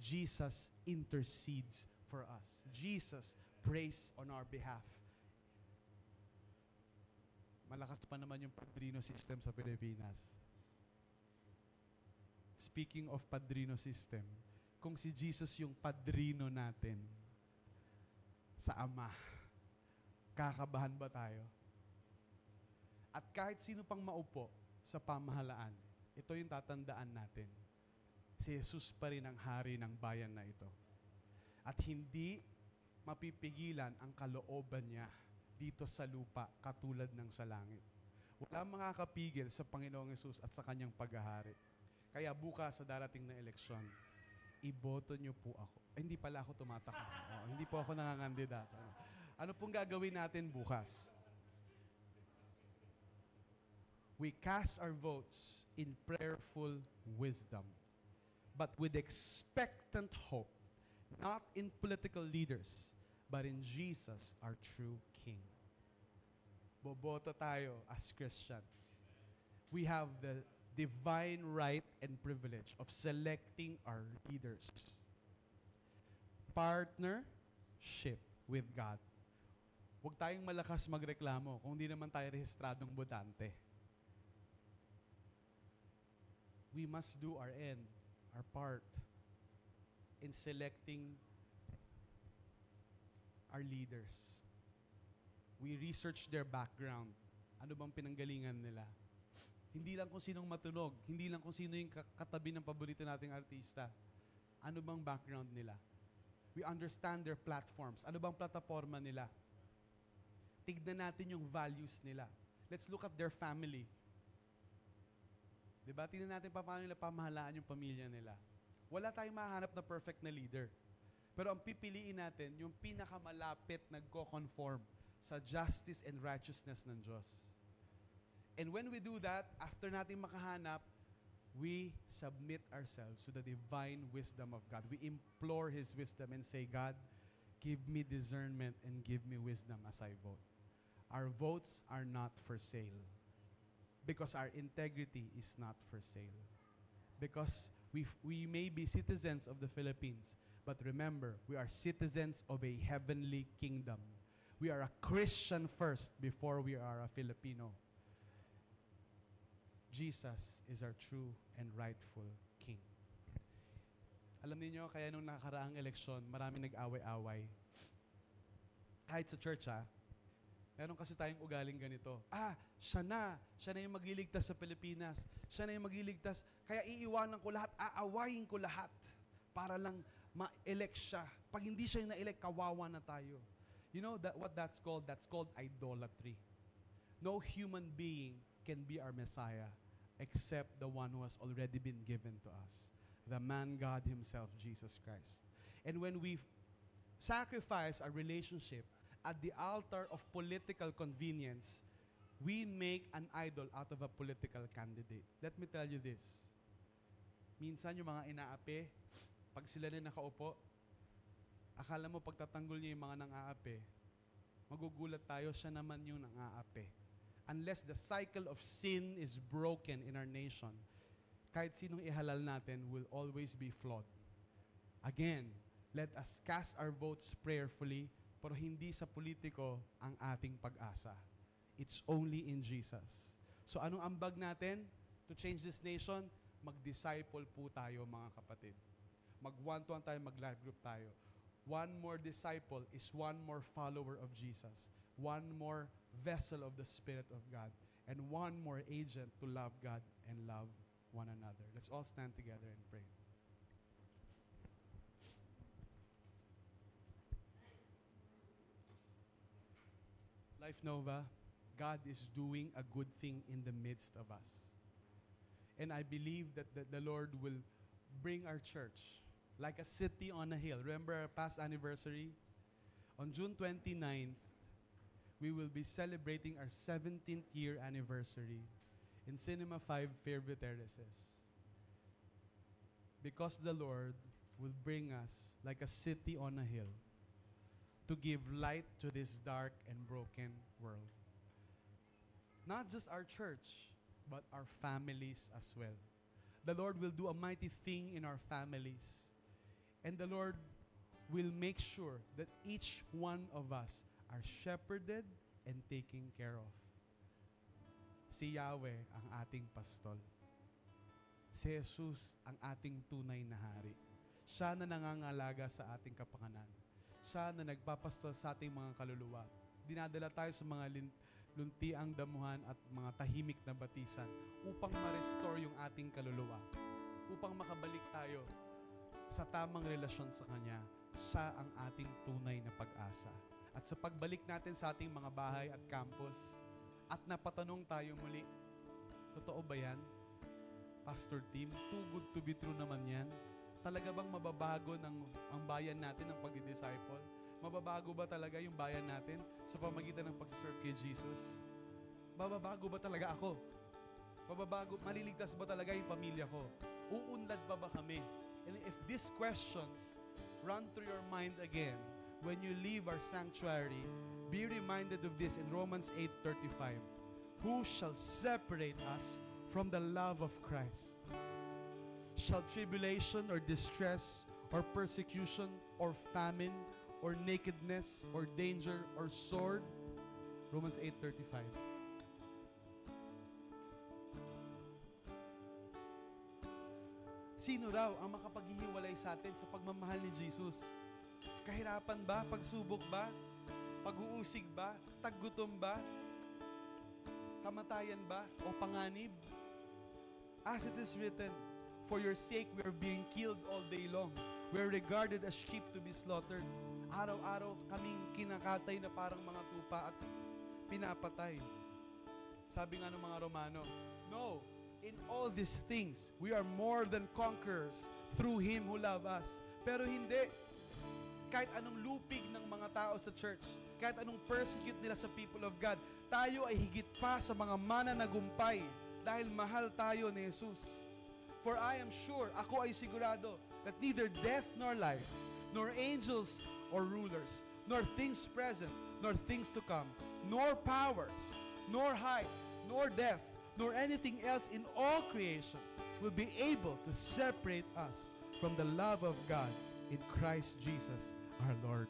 Jesus intercedes for us. Jesus prays on our behalf. Malakas pa naman yung padrino system sa Pilipinas. Speaking of padrino system, kung si Jesus yung padrino natin sa Ama, kakabahan ba tayo? At kahit sino pang maupo sa pamahalaan, ito yung tatandaan natin. Si Jesus pa rin ang hari ng bayan na ito. At hindi mapipigilan ang kalooban niya dito sa lupa katulad ng sa langit. Wala makakapigil sa Panginoong Hesus at sa kanyang paghahari. Kaya bukas sa darating na eleksyon, iboto niyo po ako. Hindi pala ako tumatakbo. Hindi po ako nangangandidato. Ano pong gagawin natin bukas? We cast our votes in prayerful wisdom, but with expectant hope, not in political leaders, but in Jesus, our true King. Boboto tayo as Christians. We have the divine right and privilege of selecting our leaders. Partnership with God. Huwag tayong malakas magreklamo kung di naman tayo rehistradong botante. We must do our end, our part, in selecting our leaders. We research their background. Ano bang pinanggalingan nila? Hindi lang kung sinong matunog, hindi lang kung sino yung katabi ng paborito nating artista. Ano bang background nila? We understand their platforms. Ano bang plataforma nila? Tignan natin yung values nila. Let's look at their family. Diba? Tignan natin paano nila pamahalaan yung pamilya nila. Wala tayong mahanap na perfect na leader. Pero ang pipiliin natin, yung pinakamalapit nagko-conform sa justice and righteousness ng Diyos. And when we do that, after natin makahanap, we submit ourselves to the divine wisdom of God. We implore His wisdom and say, God, give me discernment and give me wisdom as I vote. Our votes are not for sale because our integrity is not for sale. Because we may be citizens of the Philippines, but remember, we are citizens of a heavenly kingdom. We are a Christian first before we are a Filipino. Jesus is our true and rightful King. Alam niyo, kaya nung nakakaraang eleksyon, marami nag-away-away. Kahit sa church, meron kasi tayong ugaling ganito. Siya na yung magliligtas sa Pilipinas. Siya na yung magliligtas. Kaya iiwanan ko lahat, aawayin ko lahat para lang ma-elect siya. Pag hindi siya yung na-elect, kawawa na tayo. You know what that's called? That's called idolatry. No human being can be our Messiah except the one who has already been given to us, the man God Himself, Jesus Christ. And when we sacrifice our relationship at the altar of political convenience, we make an idol out of a political candidate. Let me tell you this. Minsan yung mga inaapi, pag sila na nakaupo, akala mo pagtatanggol niya yung mga nang-aapi, magugulat tayo, siya naman yung nang-aapi. Unless the cycle of sin is broken in our nation, kahit sinong ihalal natin will always be flawed. Again, let us cast our votes prayerfully, pero hindi sa politiko ang ating pag-asa. It's only in Jesus. So anong ambag natin? to change this nation, mag-disciple po tayo mga kapatid. Mag-one-to-one tayo, mag-life group tayo. One more disciple is one more follower of Jesus. One more vessel of the Spirit of God. And one more agent to love God and love one another. Let's all stand together and pray. Life Nova, God is doing a good thing in the midst of us. And I believe that the Lord will bring our church like a city on a hill. Remember our past anniversary? On June 29th, we will be celebrating our 17th year anniversary in Cinema 5 Fairview Terraces. Because the Lord will bring us like a city on a hill to give light to this dark and broken world. Not just our church, but our families as well. The Lord will do a mighty thing in our families. And the Lord will make sure that each one of us are shepherded and taken care of. Si Yahweh ang ating pastol. Si Jesus ang ating tunay na hari. Siya na nangangalaga sa ating kapakanan. Siya na nagpapastol sa ating mga kaluluwa. Dinadala tayo sa mga luntiang damuhan at mga tahimik na batisan upang ma-restore yung ating kaluluwa. Upang makabalik tayo sa tamang relasyon sa Kanya. Siya ang ating tunay na pag-asa. At sa pagbalik natin sa ating mga bahay at campus, at napatanong tayo muli, totoo ba yan? Pastor Tim, too good to be true naman yan. Talaga bang mababago ang bayan natin ng pag-disciple? Mababago ba talaga yung bayan natin sa pamagitan ng pag-serve kay Jesus? Mababago ba talaga ako? Maliligtas ba talaga yung pamilya ko? Uunlad ba kami? And if these questions run through your mind again, when you leave our sanctuary, be reminded of this in Romans 8:35. Who shall separate us from the love of Christ? Shall tribulation or distress or persecution or famine or nakedness or danger or sword? Romans 8:35. Sino raw ang makapaghihiwalay sa atin sa pagmamahal ni Jesus? Kahirapan ba? Pagsubok ba? Pag-uusig ba? Taggutom ba? Kamatayan ba? O panganib? As it is written, for your sake we are being killed all day long. We are regarded as sheep to be slaughtered. Araw-araw kaming kinakatay na parang mga tupa at pinapatay. Sabi nga ng mga Romano, no, in all these things, we are more than conquerors through Him who loved us. Pero hindi. Kahit anong lupig ng mga tao sa church, kahit anong persecute nila sa people of God, tayo ay higit pa sa mga mananagumpay dahil mahal tayo ni Jesus. For I am sure, ako ay sigurado, that neither death nor life, nor angels or rulers, nor things present, nor things to come, nor powers, nor height, nor depth, nor anything else in all creation will be able to separate us from the love of God in Christ Jesus our Lord.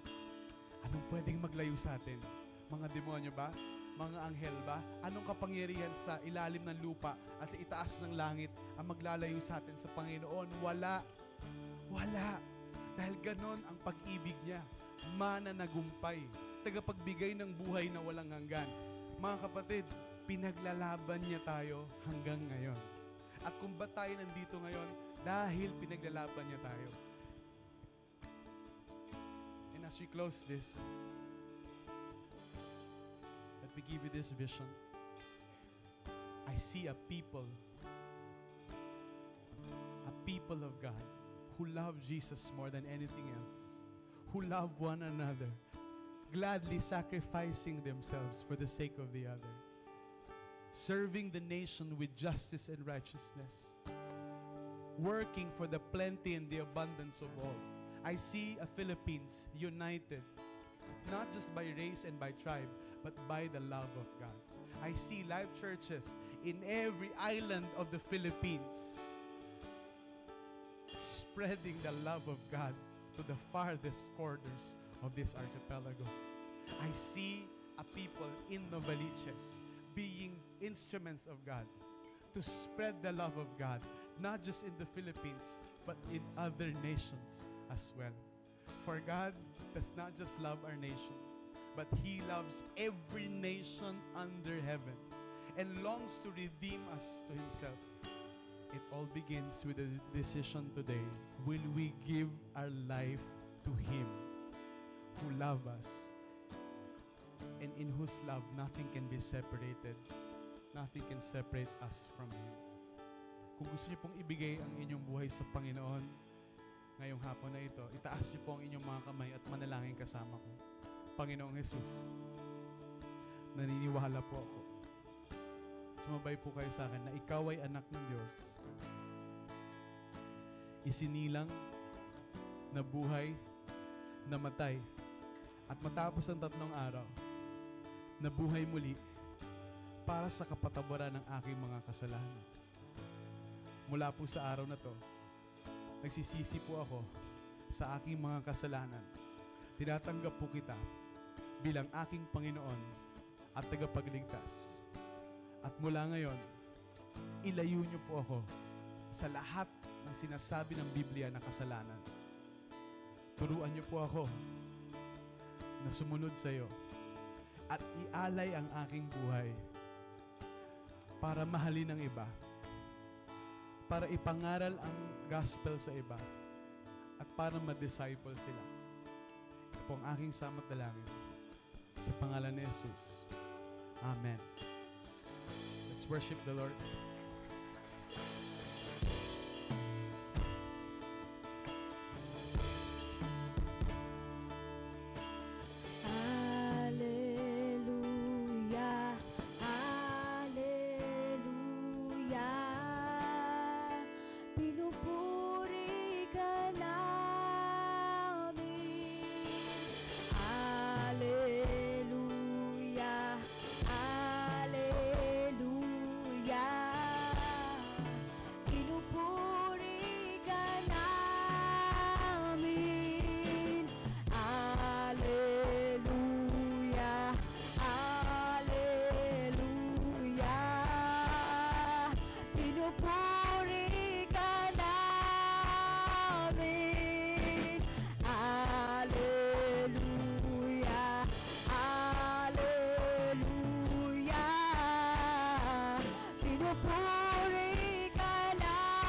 Anong pwedeng maglayo sa atin? Mga demonyo ba? Mga anghel ba? Anong kapangyarihan sa ilalim ng lupa at sa itaas ng langit ang maglalayo sa atin sa Panginoon? Wala. Wala. Dahil ganon ang pag-ibig niya. Mananagumpay. Tagapagbigay ng buhay na walang hanggan. Mga kapatid, pinaglalaban niya tayo hanggang ngayon. At kung ba't tayo nandito ngayon? Dahil pinaglalaban niya tayo. And as we close this, let me give you this vision. I see a people of God who love Jesus more than anything else, who love one another, gladly sacrificing themselves for the sake of the other, serving the nation with justice and righteousness, working for the plenty and the abundance of all. I see a Philippines united, not just by race and by tribe, but by the love of God. I see live churches in every island of the Philippines, spreading the love of God to the farthest corners of this archipelago. I see a people in Novaliches being instruments of God, to spread the love of God, not just in the Philippines, but in other nations as well. For God does not just love our nation, but He loves every nation under heaven and longs to redeem us to Himself. It all begins with a decision today. Will we give our life to Him who loves us and in whose love nothing can be separated? Nothing can separate us from Him. Kung gusto niyo pong ibigay ang inyong buhay sa Panginoon ngayong hapon na ito, itaas niyo po ang inyong mga kamay at manalangin kasama ko. Panginoong Jesus, naniniwala po ako. Sumabay po kayo sa akin na ikaw ay anak ng Diyos. Isinilang, nabuhay, namatay, at matapos ang 3 araw, nabuhay muli para sa kapatawaran ng aking mga kasalanan. Mula po sa araw na to, nagsisisi po ako sa aking mga kasalanan. Tinatanggap po kita bilang aking Panginoon at tagapagligtas. At mula ngayon, ilayo niyo po ako sa lahat ng sinasabi ng Biblia na kasalanan. Turuan niyo po ako na sumunod sa iyo at ialay ang aking buhay para mahalin ang iba, para ipangaral ang gospel sa iba, at para ma-disciple sila. Ito po ang aking samot dalangin. Sa pangalan ni Jesus. Amen. Let's worship the Lord. Hallelujah, hallelujah. Pinupuri ka namin. Hallelujah, hallelujah. Pinupuri ka namin. Hallelujah, hallelujah. Pinupuri ka namin. Hallelujah, hallelujah. Pinupuri ka namin.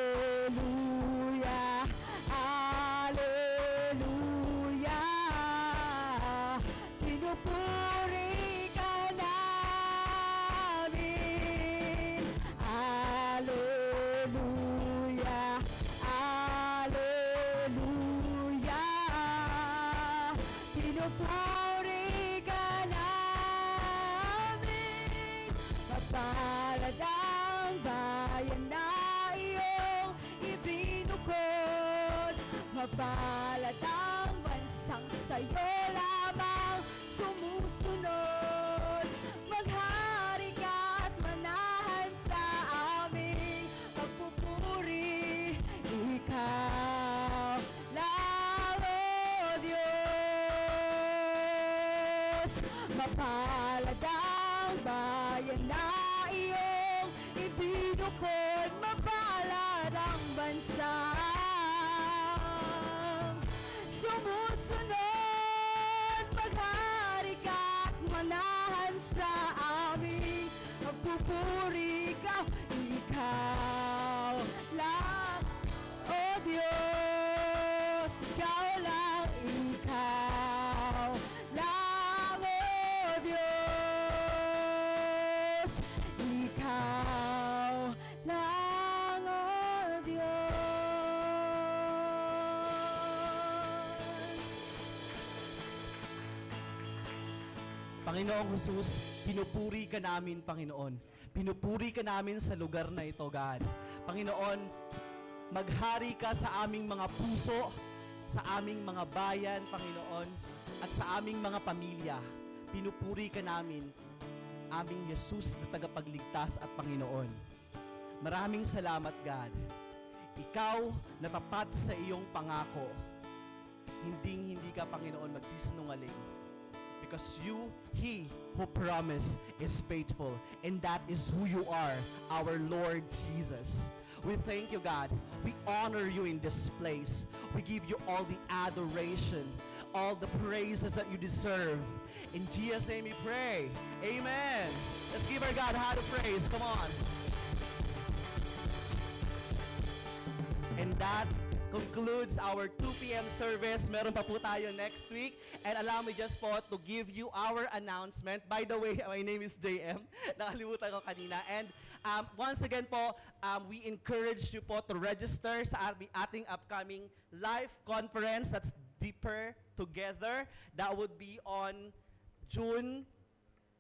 Hallelujah, hallelujah. Pinupuri ka namin. Hallelujah, hallelujah. Pinupuri ka namin. Mapalad ang bayan na iyong ibinukod. Mapalad ang bansang sa'yo lamang sumusunod. Maghari ka at manahan sa aming pagpupuri. Ikaw lang, O Diyos. Mapalad ang bayan na iyong ibinukod. Mapalad ang bansang sumusunod. Maghari ka at manahan sa aming pagpupuri. Ikaw lang, O Diyos. Ikaw lang, ikaw lang, O Diyos. Ikaw lang, O Diyos. Panginoong Jesus, pinupuri ka namin, Panginoon. Pinupuri ka namin sa lugar na ito, God. Panginoon, maghari ka sa aming mga puso, sa aming mga bayan, Panginoon, at sa aming mga pamilya. Pinupuri ka namin, aming Jesus na tagapagligtas at Panginoon. Maraming salamat, God. Ikaw na tapat sa iyong pangako. Hindi ka, Panginoon, magsisinungaling. because He who promised is faithful, and that is who you are, our Lord Jesus. We thank you, God. We honor you in this place. We give you all the adoration, all the praises that you deserve. In Jesus' name we pray. Amen. Let's give our God a hand of praise. Come on. And that concludes our 2 p.m. service. Meron pa po tayo next week. And allow me just po to give you our announcement. By the way, my name is JM. Nakalimutan ko kanina. And once again po, we encourage you po to register sa ating upcoming live conference. That's Deeper Together. That would be on June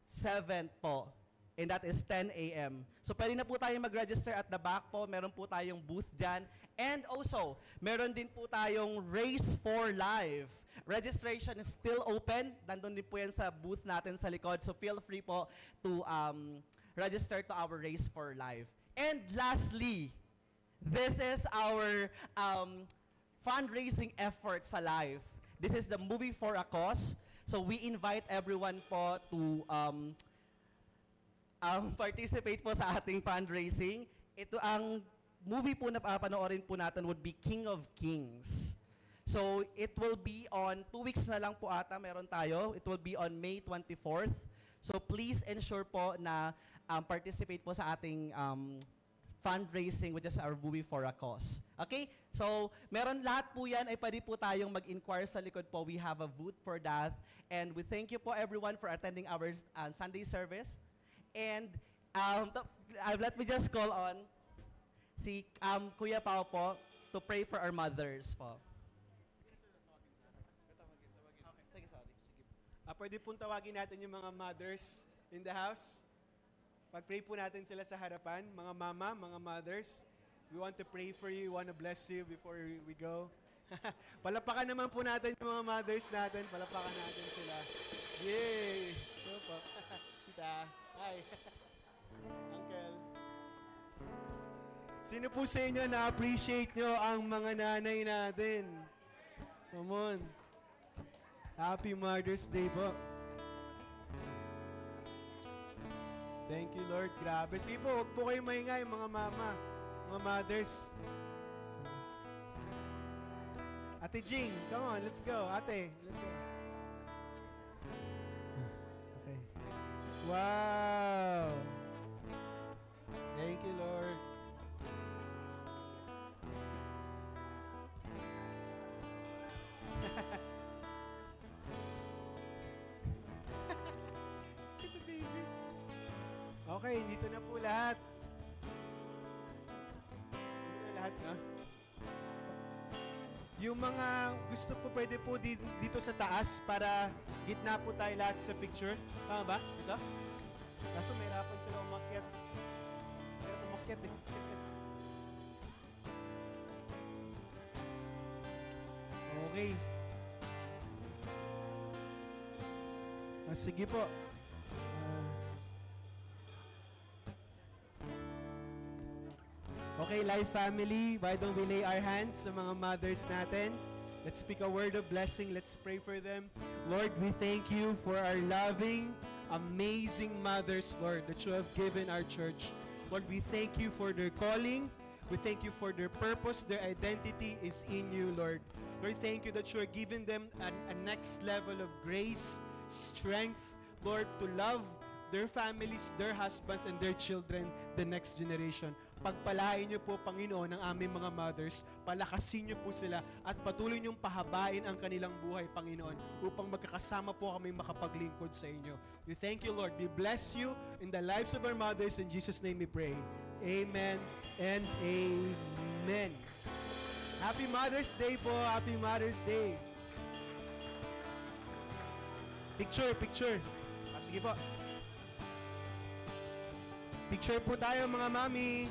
7th po. And that is 10 a.m. So pwede na po tayong mag-register at the back po. Meron po tayong booth dyan. And also, meron din po tayong Race for Life. Registration is still open. Nandun din po yan sa booth natin sa likod. So feel free po to register to our Race for Life. And lastly, this is our fundraising effort sa life. This is the Movie for a Cause. So we invite everyone po to participate po sa ating fundraising. Ito ang movie po na papanoorin po natin would be King of Kings. So it will be on 2 weeks na lang po ata meron tayo. It will be on May 24th. So please ensure po na participate po sa ating fundraising, which is our Movie for a Cause. Okay? So meron lahat po yan ay pwede po tayong mag-inquire sa likod po. We have a booth for that. And we thank you po everyone for attending our Sunday service. And let me just call on si Kuya Pao po to pray for our mothers po. Okay, sige, sorry. Sige. Pwede pong tawagin natin yung mga mothers in the house. Pag-pray po natin sila sa harapan. Mga mama, mga mothers, we want to pray for you. We want to bless you before we go. Palapakan naman po natin yung mga mothers natin. Palapakan natin sila. Yay! So po. Tita. Hi. Uncle. Sino po sa inyo na-appreciate nyo ang mga nanay natin? Come on. Happy Mother's Day po. Thank you, Lord. Grabe. Sige po, huwag po kayo maingay, mga mama, mga mothers. Ate Jing, come on, let's go. Ate, let's go. Okay. Wow! Thank you, Lord. Ito, baby. Okay, dito na po lahat. Dito na lahat, no? Yung mga gusto po, pwede po dito sa taas para gitna po tayo lahat sa picture. Tama ba? Dito? Kaso mahirapan sila umakyat. Mahirapan umakyat eh. Okay. Sige po. Okay, Life Family, why don't we lay our hands sa mga mothers natin? Let's speak a word of blessing. Let's pray for them. Lord, we thank you for our loving, amazing mothers, Lord, that you have given our church. Lord, we thank you for their calling. We thank you for their purpose. Their identity is in you, Lord. Lord, thank you that you are giving them a next level of grace, strength, Lord, to love their families, their husbands, and their children, the next generation. Pagpalain niyo po, Panginoon, ang aming mga mothers, palakasin niyo po sila, at patuloy niyong pahabain ang kanilang buhay, Panginoon, upang magkakasama po kami makapaglingkod sa inyo. We thank you, Lord. We bless you in the lives of our mothers. In Jesus' name we pray. Amen and amen. Happy Mother's Day po. Happy Mother's Day. Picture, picture. Sige po. Picture po tayo, mga mami.